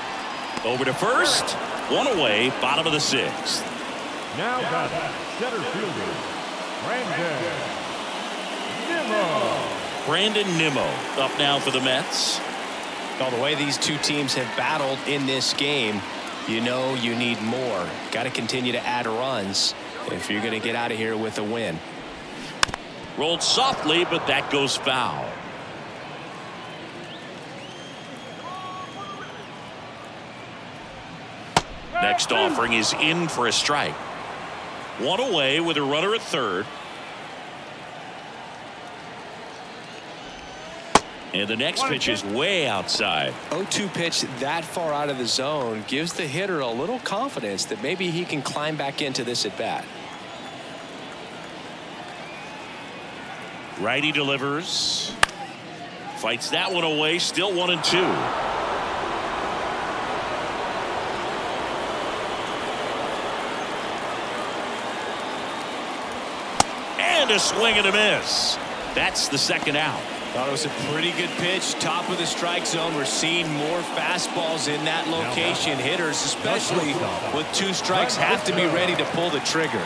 Over to first. 1 away. Bottom of the 6th. Now got center fielder, Nimmo. Brandon Nimmo up now for the Mets. Well, the way these two teams have battled in this game, you know you need more. Got to continue to add runs if you're going to get out of here with a win. Rolled softly, but that goes foul. Next offering is in for a strike. 1 away with a runner at third. And the next pitch is way outside. 0-2 pitch that far out of the zone gives the hitter a little confidence that maybe he can climb back into this at bat. Righty delivers. Fights that one away. Still 1-2. And a swing and a miss. That's the second out. Thought it was a pretty good pitch. Top of the strike zone. We're seeing more fastballs in that location. Hitters, especially with 2 strikes, have to be ready to pull the trigger.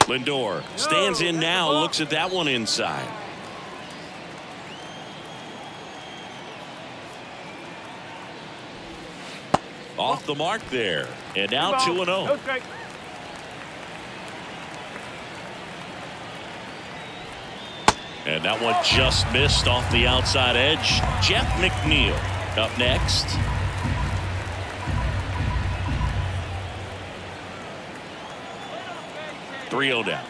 Lindor stands in now. Looks at that one inside. Off the mark there. And now 2-0. And that one just missed off the outside edge. Jeff McNeil up next. .3-0 down.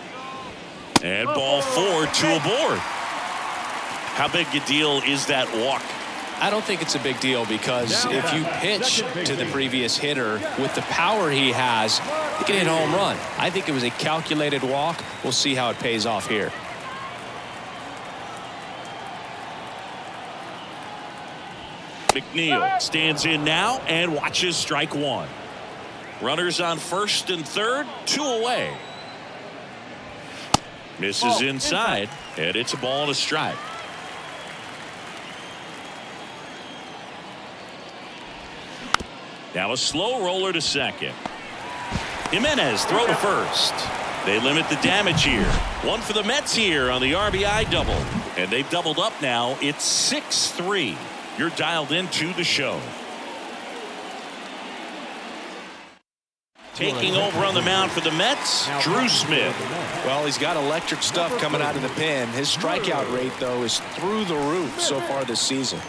And ball 4, 2 aboard. How big a deal is that walk? I don't think it's a big deal because if you pitch to the previous hitter with the power he has, he can hit a home run. I think it was a calculated walk. We'll see how it pays off here. McNeil stands in now and watches strike 1. Runners on first and third, 2 away. Misses inside, and it's a ball and a strike. Now a slow roller to second. Jimenez throw to first. They limit the damage here. 1 for the Mets here on the RBI double. And they've doubled up now. It's 6-3. You're dialed into the show. Taking over on the mound for the Mets, Drew Smith. Well, he's got electric stuff coming out of the pen. His strikeout rate, though, is through the roof so far this season.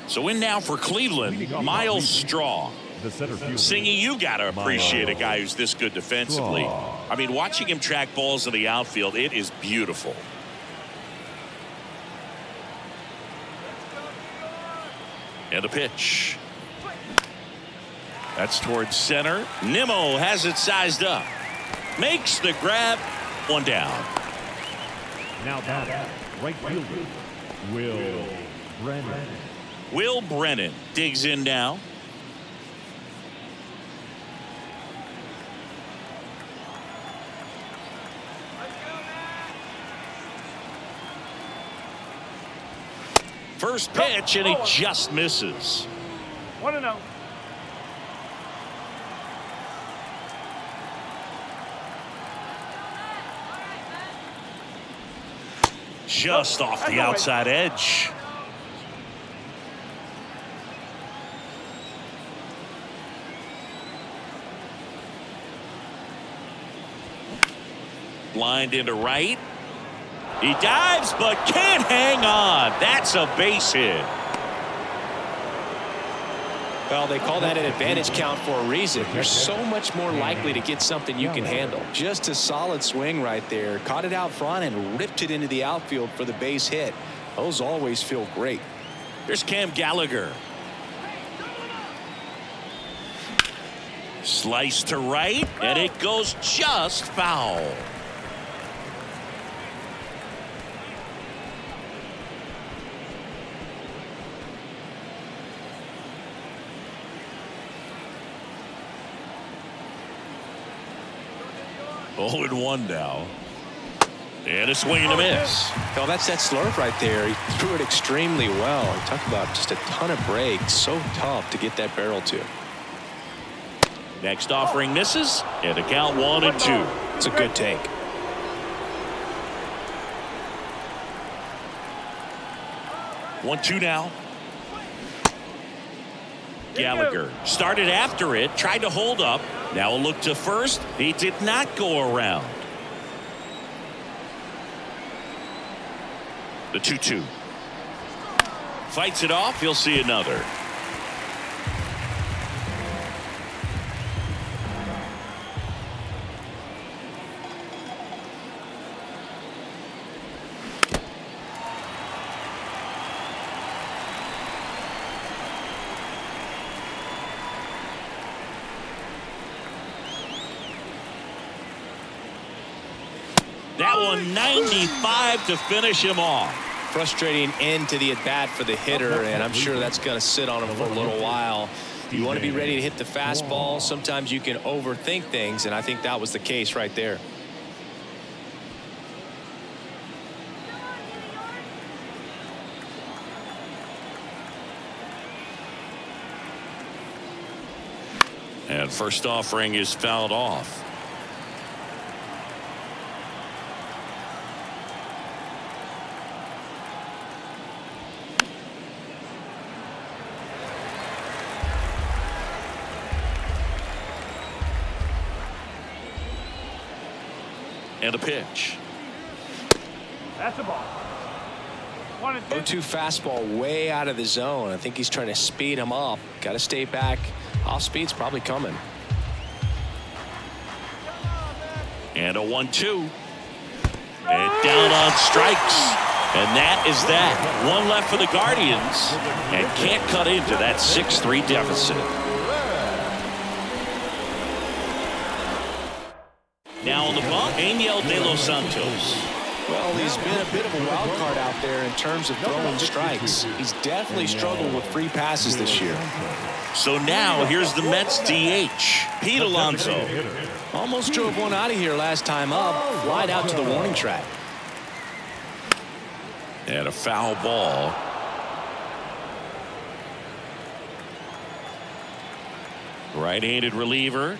So in now for Cleveland, Miles Straw. Singy, you got to appreciate a guy who's this good defensively. I mean, watching him track balls in the outfield, it is beautiful. And a pitch. That's towards center. Nimmo has it sized up. Makes the grab. 1 down. Now batting, right fielder, Will Brennan. Will Brennan digs in now. First pitch, and he just misses. 1-0. Just off the outside edge. Lined into right. He dives but can't hang on. That's a base hit. Well, they call that an advantage count for a reason. You're so much more likely to get something you can handle. Just a solid swing right there. Caught it out front and ripped it into the outfield for the base hit. Those always feel great. Here's Cam Gallagher. Slice to right, and it goes just foul. Oh, and 1 now. And a swing and a miss. Well, that's that slurve right there. He threw it extremely well. Talk about just a ton of breaks. So tough to get that barrel to. Next offering misses, and the count 1-2. It's a good take. One, 2 now. Gallagher started after it, tried to hold up. Now a look to first. He did not go around. The 2-2. Fights it off. He'll see another. That one 95 to finish him off. Frustrating end to the at-bat for the hitter, and I'm sure that's going to sit on him for a little while. You want to be ready to hit the fastball. Sometimes you can overthink things, and I think that was the case right there. And first offering is fouled off. And a pitch. That's a ball. 0-2 fastball way out of the zone. I think he's trying to speed him up. Got to stay back. Off speed's probably coming. And a 1-2. And down on strikes. And that is that. One left for the Guardians. And can't cut into that 6-3 deficit. Now on the bump, Angel De Los Santos. Well, he's been a bit of a wild card out there in terms of throwing strikes. He's definitely struggled with free passes this year. So now here's the Mets DH, Pete Alonso. Almost drove one out of here last time up. Flied out to the warning track. And a foul ball. Right-handed reliever.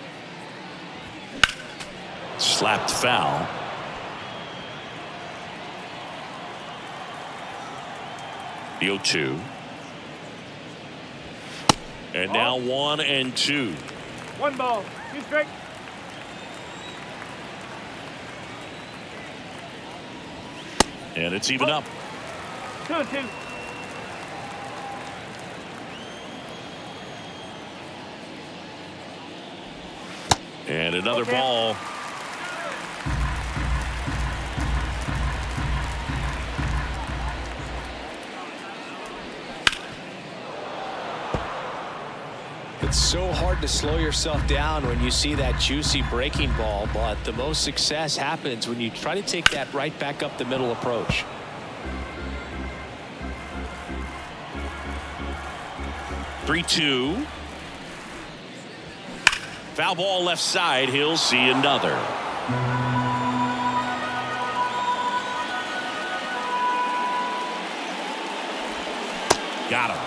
Slapped foul. The 0-2. And now 1-2. 1 ball. 2 strikes. And it's even up. 2-2. And another ball. It's so hard to slow yourself down when you see that juicy breaking ball, but the most success happens when you try to take that right back up the middle approach. Three-two. Foul ball left side. He'll see another. Got him.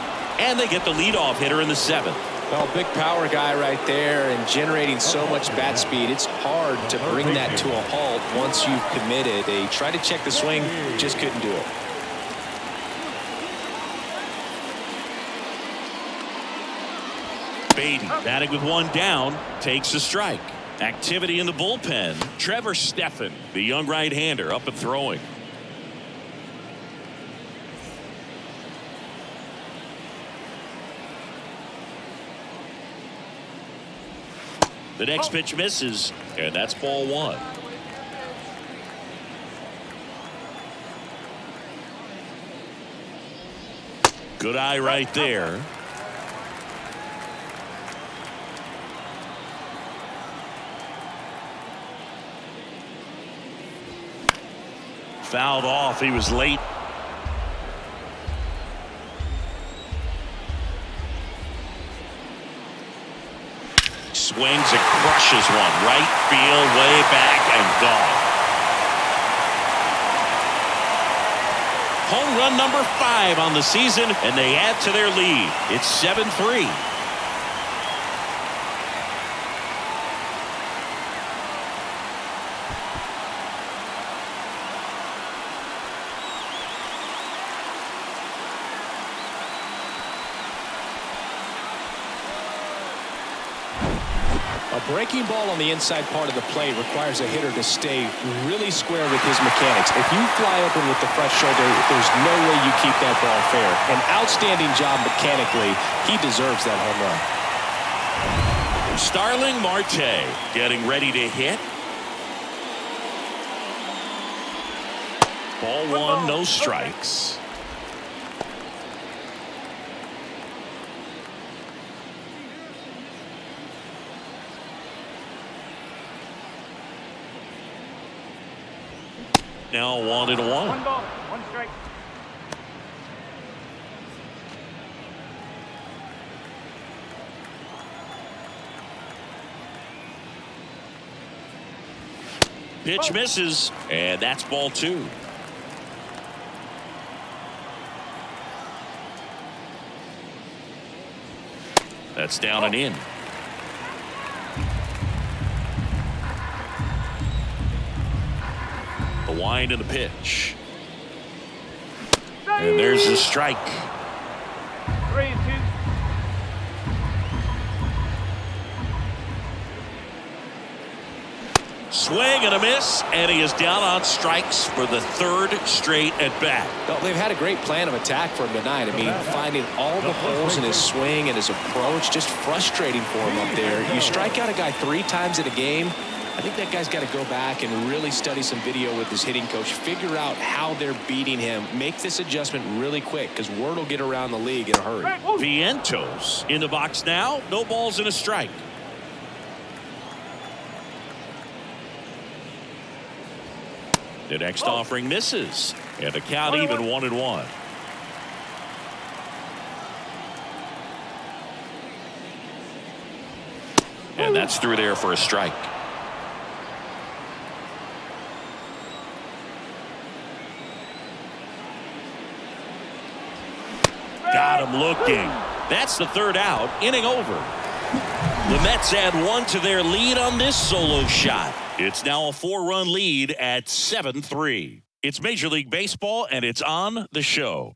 And they get the leadoff hitter in the 7th. Well, big power guy right there and generating so much bat speed. It's hard to bring that to a halt once you've committed. They tried to check the swing, just couldn't do it. Baden batting with one down takes a strike. Activity in the bullpen. Trevor Stephan, the young right-hander, up and throwing. The next pitch misses, and that's ball 1. Good eye right there. Fouled off. He was late. Swings and crushes one. Right field, way back, and gone. Home run number 5 on the season, and they add to their lead. It's 7-3. A breaking ball on the inside part of the plate requires a hitter to stay really square with his mechanics. If you fly open with the front shoulder, there's no way you keep that ball fair. An outstanding job mechanically. He deserves that home run. Starling Marte getting ready to hit. Ball 1, no strikes. now 1-1. One ball, one strike. Pitch misses, and that's ball 2. That's down and in. The wind and the pitch. And there's the strike. 3-2. Swing and a miss, and he is down on strikes for the 3rd straight at bat. Well, they've had a great plan of attack for him tonight. I mean, finding all the holes in his swing and his approach, just frustrating for him up there. You strike out a guy 3 times in a game, I think that guy's got to go back and really study some video with his hitting coach, figure out how they're beating him, make this adjustment really quick, because word will get around the league in a hurry. Vientos in the box now. No balls and a strike. The next offering misses, and the count even 1-1. And that's through there for a strike. Got him looking. That's the 3rd out. Inning over. The Mets add 1 to their lead on this solo shot. It's now a 4-run lead at 7-3. It's Major League Baseball, and it's on the show.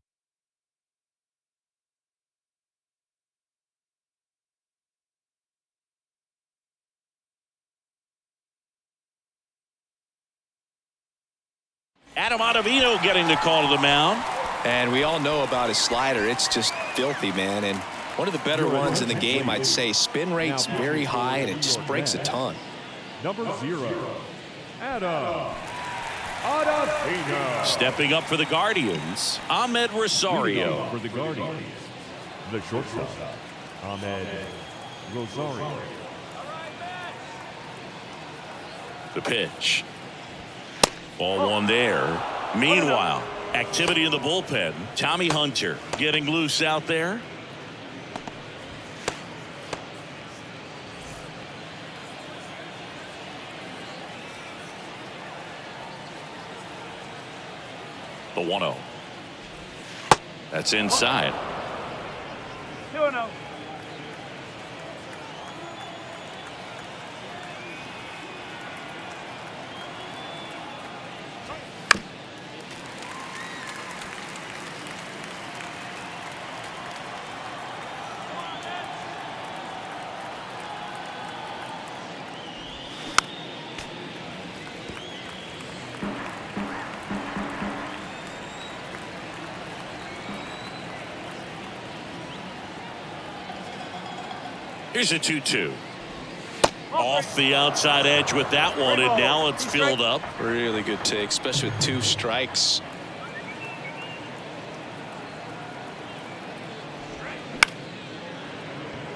Adam Ottavino getting the call to the mound. And we all know about his slider. It's just filthy, man. And one of the better ones in the game, I'd say. Spin rate's very high, and it just breaks a ton. Number 0, Adam Ottavino. Stepping up for the Guardians, Ahmed Rosario. For the Guardians, the shortstop, Ahmed Rosario. The pitch. Ball 1 there. Meanwhile, activity in the bullpen. Tommy Hunter getting loose out there. The 1-0. That's inside. 2-0. Here's a 2-2. Off the outside edge with that one, and now it's filled up. Really good take, especially with 2 strikes.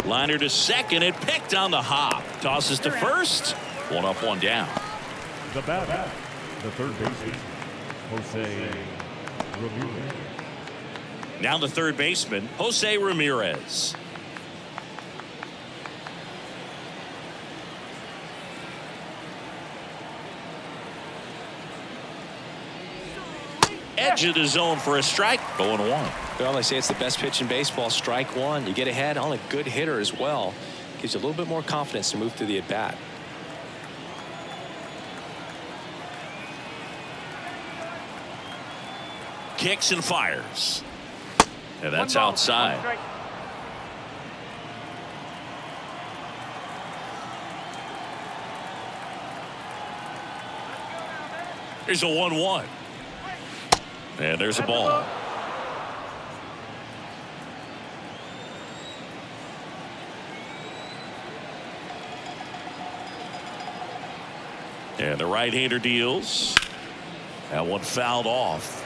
Liner to second, it picked on the hop. Tosses to first. 1 up, 1 down. The batter, the 3rd baseman, Jose Ramirez. Now the 3rd baseman, Jose Ramirez. Edge of the zone for a strike. 0-1. Well, they say it's the best pitch in baseball. Strike 1. You get ahead on a good hitter as well. Gives you a little bit more confidence to move through the at-bat. Kicks and fires. And that's outside. Here's a 1-1. And there's a ball. And the right-hander deals. That one fouled off.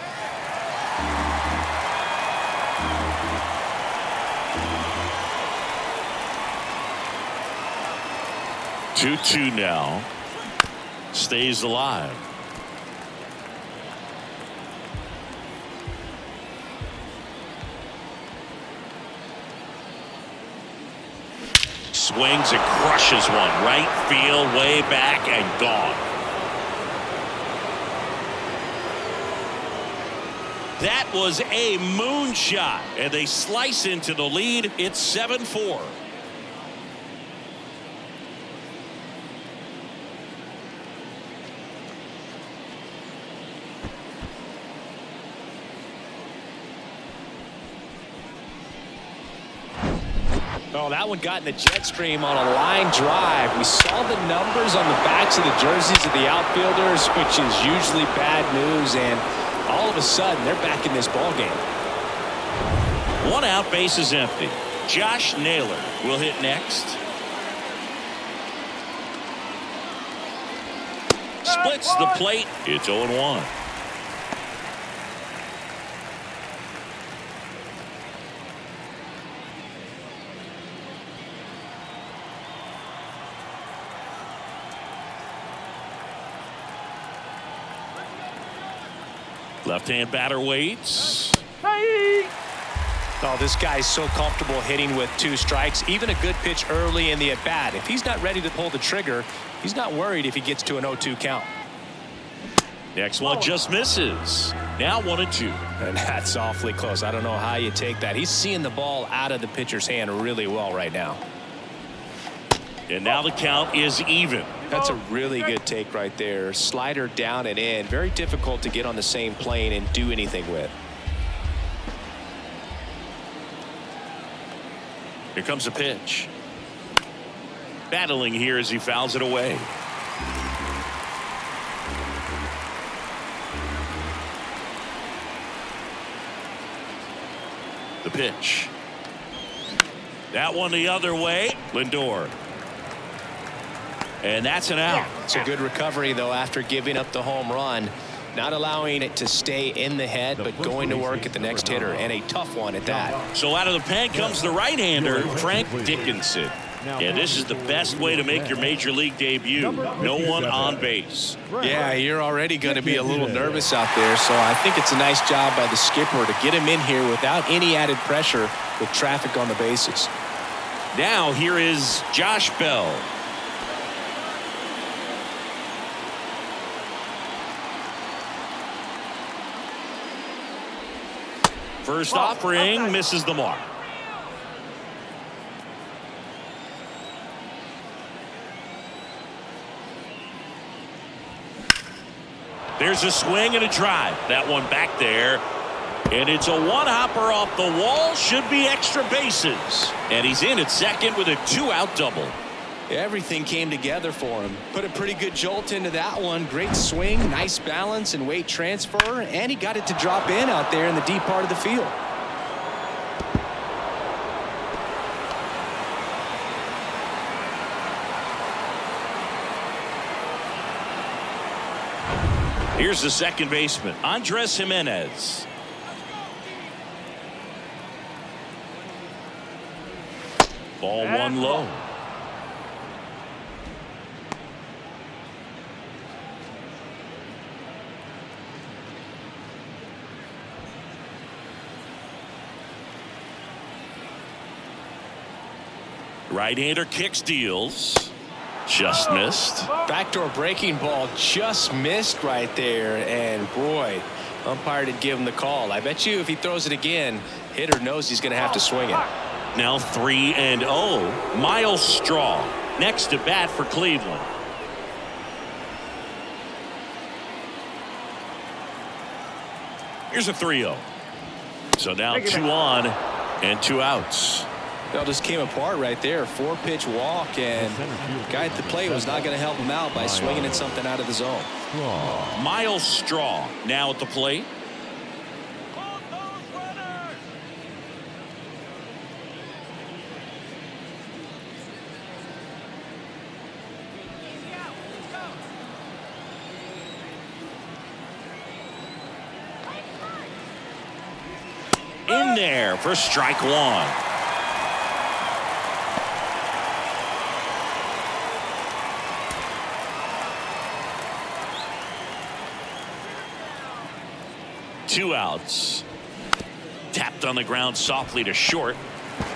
Two now. Stays alive. swings and crushes one. Right field, way back, and gone. That was a moonshot, and they slice into the lead. It's 7-4. Oh, that one got in the jet stream on a line drive. We saw the numbers on the backs of the jerseys of the outfielders, which is usually bad news, and all of a sudden they're back in this ball game. 1 out, base is empty. Josh Naylor will hit next. Splits the plate. It's 0-1. Left-hand batter waits. Oh, this guy's so comfortable hitting with 2 strikes. Even a good pitch early in the at-bat. If he's not ready to pull the trigger, he's not worried if he gets to an 0-2 count. Next one just misses. Now 1-2. And that's awfully close. I don't know how you take that. He's seeing the ball out of the pitcher's hand really well right now. And now the count is even. That's a really good take right there. Slider down and in. Very difficult to get on the same plane and do anything with. Here comes a pitch. Battling here as he fouls it away. The pitch. That one the other way. Lindor. And that's an out. It's a good recovery, though, after giving up the home run. Not allowing it to stay in the head, but going to work at the next hitter, and a tough one at that. So out of the pen comes the right-hander, Frank Dickinson. And this is the best way to make your major league debut. No one on base. Yeah, you're already going to be a little nervous out there, so I think it's a nice job by the skipper to get him in here without any added pressure with traffic on the bases. Now here is Josh Bell. First offering misses the mark. There's a swing and a drive. That one back there. And it's a one-hopper off the wall. Should be extra bases. And he's in at second with a 2-out double. Everything came together for him. Put a pretty good jolt into that one. Great swing, nice balance and weight transfer, and he got it to drop in out there in the deep part of the field. Here's the second baseman, Andres Jimenez. Ball one low. Right-hander kicks, deals. Just missed. Backdoor breaking ball just missed right there, and boy, umpire didn't give him the call. I bet you if he throws it again, hitter knows he's going to have to swing it. Now 3-0. Miles Straw next to bat for Cleveland. Here's a 3-0. So now 2 on and 2 outs. It all just came apart right there. 4-pitch walk, and the guy at the plate was not going to help him out by swinging at something out of the zone. Miles Straw now at the plate. In there for strike one. Two outs. Tapped on the ground softly to short.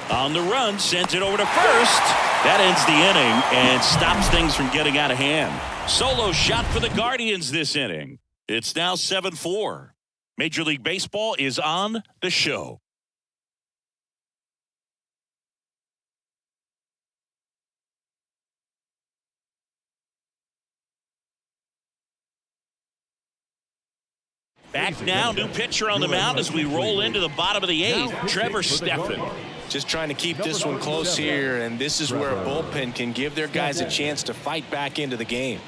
On the run, sends it over to first. That ends the inning and stops things from getting out of hand. Solo shot for the Guardians this inning. It's now 7-4. Major League Baseball is on the show. Back now, new pitcher on the mound as we roll into the bottom of the eighth. Trevor Stephan. Just trying to keep this one close here, and this is where a bullpen can give their guys a chance to fight back into the game.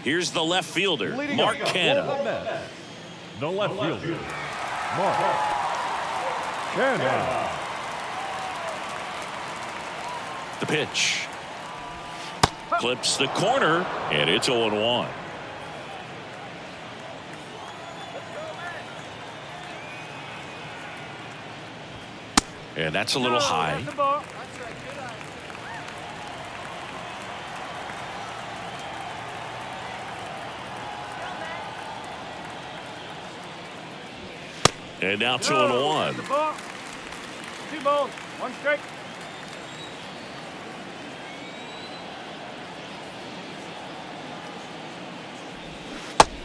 Here's the left fielder, Mark Canha. The left fielder, Mark Canha. The pitch. Clips the corner, and it's 0-1. And that's a little high. And now 2-1. 2 balls, 1 strike.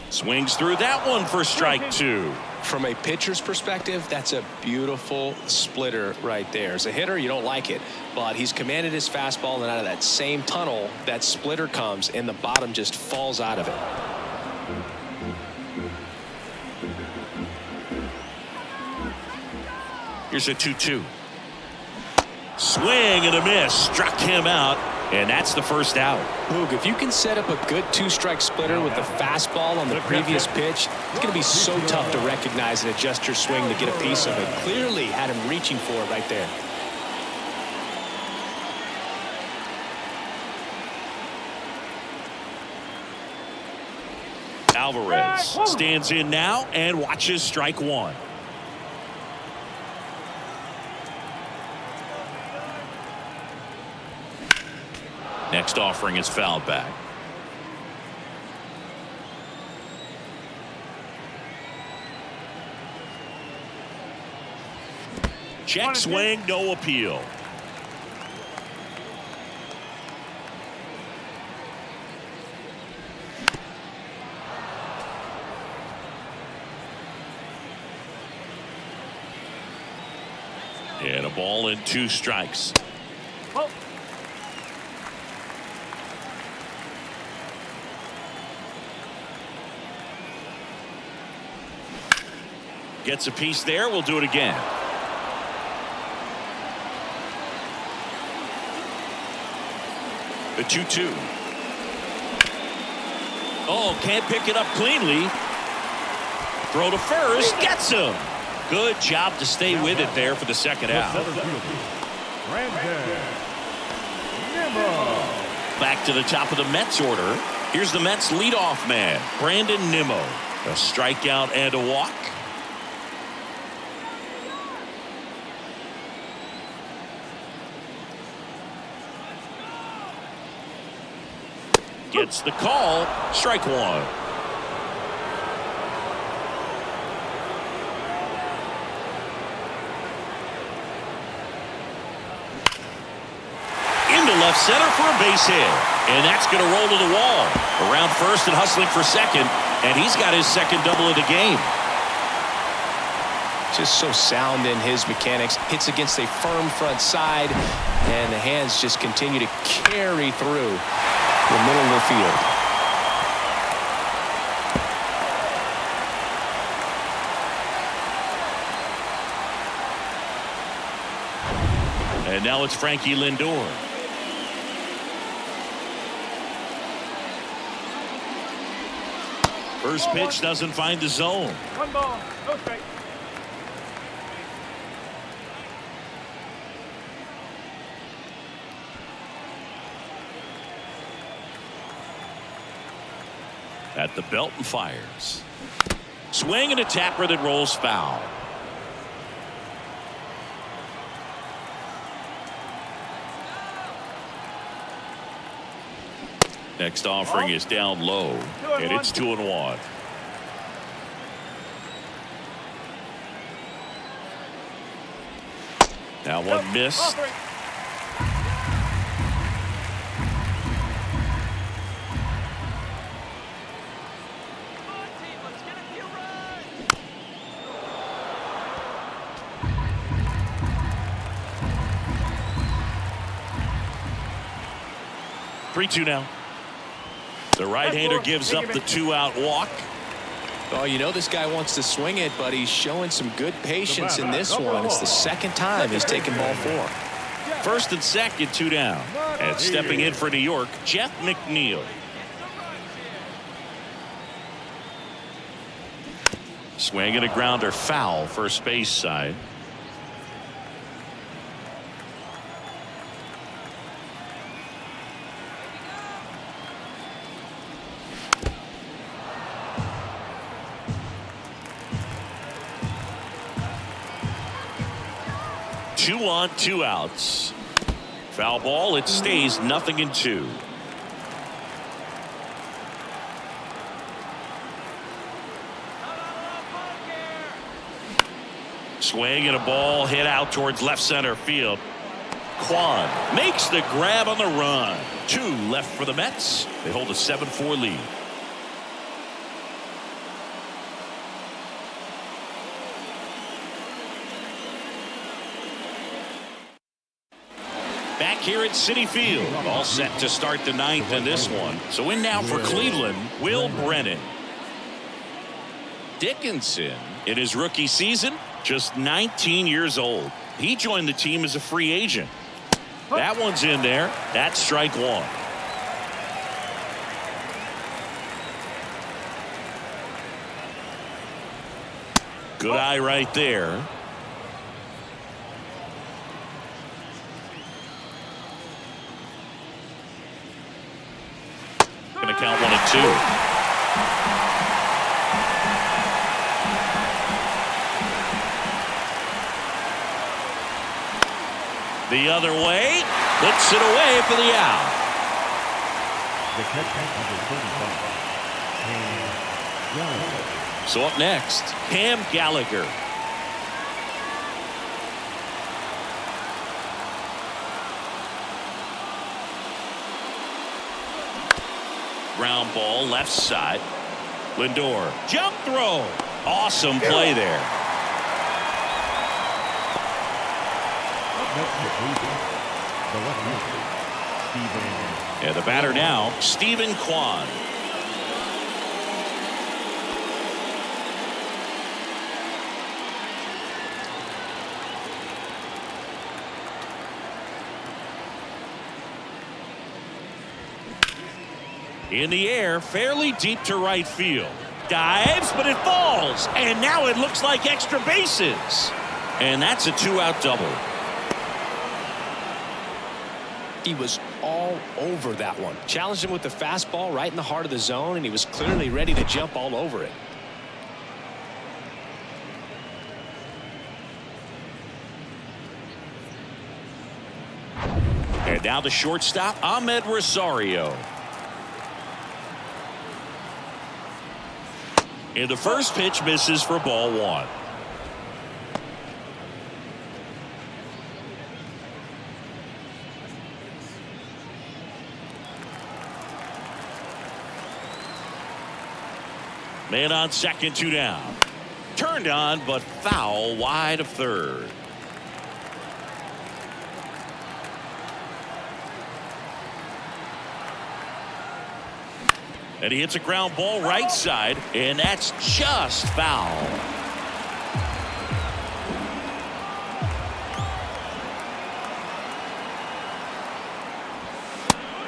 Swings through that one for strike 2. From a pitcher's perspective, that's a beautiful splitter right there. As a hitter, you don't like it, but he's commanded his fastball, and out of that same tunnel, that splitter comes, and the bottom just falls out of it. Here's a 2-2. Swing and a miss. Struck him out. And that's the first out. Luke, if you can set up a good 2-strike splitter with the fastball on the previous pitch, it's going to be so tough to recognize and adjust your swing to get a piece of it. Clearly had him reaching for it right there. Alvarez stands in now and watches strike 1. Next offering is fouled back. Check swing, no appeal. And a ball and 2 strikes. Oh. Gets a piece there. We'll do it again. The 2-2. Oh, can't pick it up cleanly. Throw to first. Gets him. Good job to stay with it there for the second out. Back to the top of the Mets order. Here's the Mets leadoff man, Brandon Nimmo. A strikeout and a walk. Gets the call. Strike 1. Into left center for a base hit. And that's going to roll to the wall. Around first and hustling for second. And he's got his second double of the game. Just so sound in his mechanics. Hits against a firm front side. And the hands just continue to carry through the middle of the field. And now it's Frankie Lindor. First pitch doesn't find the zone. 1 ball, no strike. At the belt and fires. Swing and a tapper that rolls foul. Next offering is down low, and it's 2-1. Now one missed. Ball 3. Let's get a few runs. 3-2 now. The right-hander gives up the 2-out walk. Oh, you know this guy wants to swing it, but he's showing some good patience in this one. It's the second time he's taken ball 4. First and second, 2 down. And stepping in for New York, Jeff McNeil. Swing and a grounder, foul, first base side. Two on, 2 outs. Foul ball. It stays 0-2. Swing and a ball hit out towards left center field. Kwan makes the grab on the run. 2 left for the Mets. They hold a 7-4 lead. Back here at Citi Field, all set to start the 9th in this one. So in now for Cleveland, Will Brennan. Dickinson, in his rookie season, just 19 years old. He joined the team as a free agent. That one's in there. That's strike 1. Good eye right there. Going to count 1-2. The other way, puts it away for the out. The catcher, number 35, Cam Gallagher. So up next, Cam Gallagher. Ground ball left side. Lindor, jump throw. Awesome play there. The left Steven. And the batter now, Stephen Kwan. In the air, fairly deep to right field. Dives, but it falls. And now it looks like extra bases. And that's a 2-out double. He was all over that one. Challenged him with the fastball right in the heart of the zone, and he was clearly ready to jump all over it. And now the shortstop, Ahmed Rosario. And the first pitch misses for ball 1. Man on second, 2 down. Turned on, but foul wide of third. And he hits a ground ball right side, and that's just foul.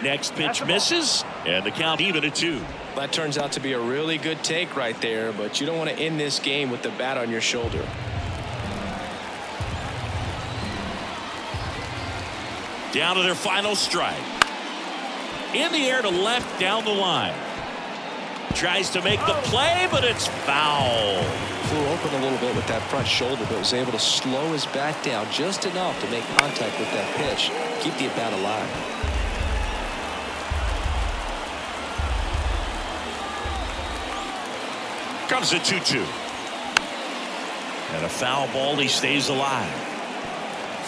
Next pitch misses, and the count even at 2. That turns out to be a really good take right there, but you don't want to end this game with the bat on your shoulder. Down to their final strike. In the air to left down the line. Tries to make the play, but it's foul. Flew open a little bit with that front shoulder, but was able to slow his bat down just enough to make contact with that pitch. Keep the at-bat alive. Comes a 2-2. And a foul ball, he stays alive.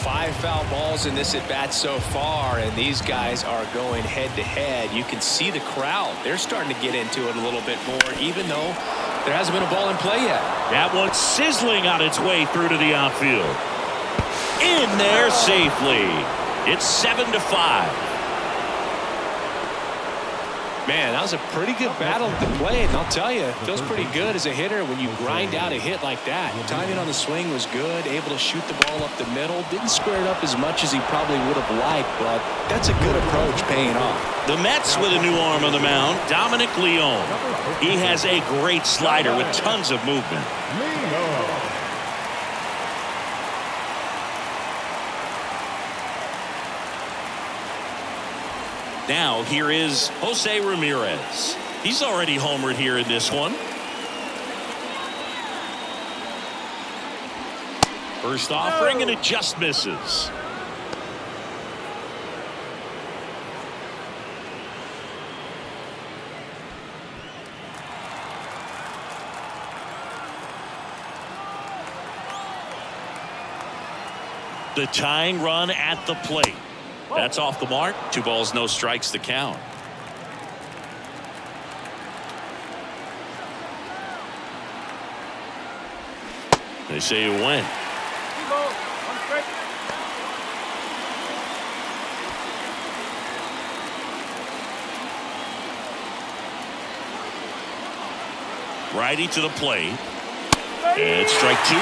5 foul balls in this at bat so far, and these guys are going head to head. You can see the crowd. They're starting to get into it a little bit more, even though there hasn't been a ball in play yet. That one's sizzling on its way through to the outfield. In there safely. It's 7-5. Man, that was a pretty good battle at the plate, and I'll tell you, it feels pretty good as a hitter when you grind out a hit like that. Timing on the swing was good, able to shoot the ball up the middle. Didn't square it up as much as he probably would have liked, but that's a good approach paying off. The Mets with a new arm on the mound, Dominic Leone. He has a great slider with tons of movement. Now here is Jose Ramirez. He's already homered here in this one. First offering, and it just misses. The tying run at the plate. That's off the mark. 2 balls, no strikes to count. They say you win. 2 balls, 1 strike. Righty to the plate. And it's strike 2.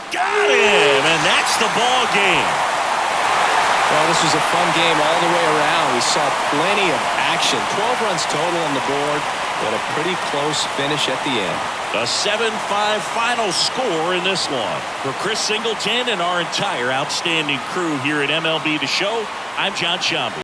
Got him, and that's the ball game. Well, this was a fun game all the way around. We saw plenty of action. 12 runs total on the board, but a pretty close finish at the end. A 7-5 final score in this one. For Chris Singleton and our entire outstanding crew here at MLB The Show, I'm John Shambi.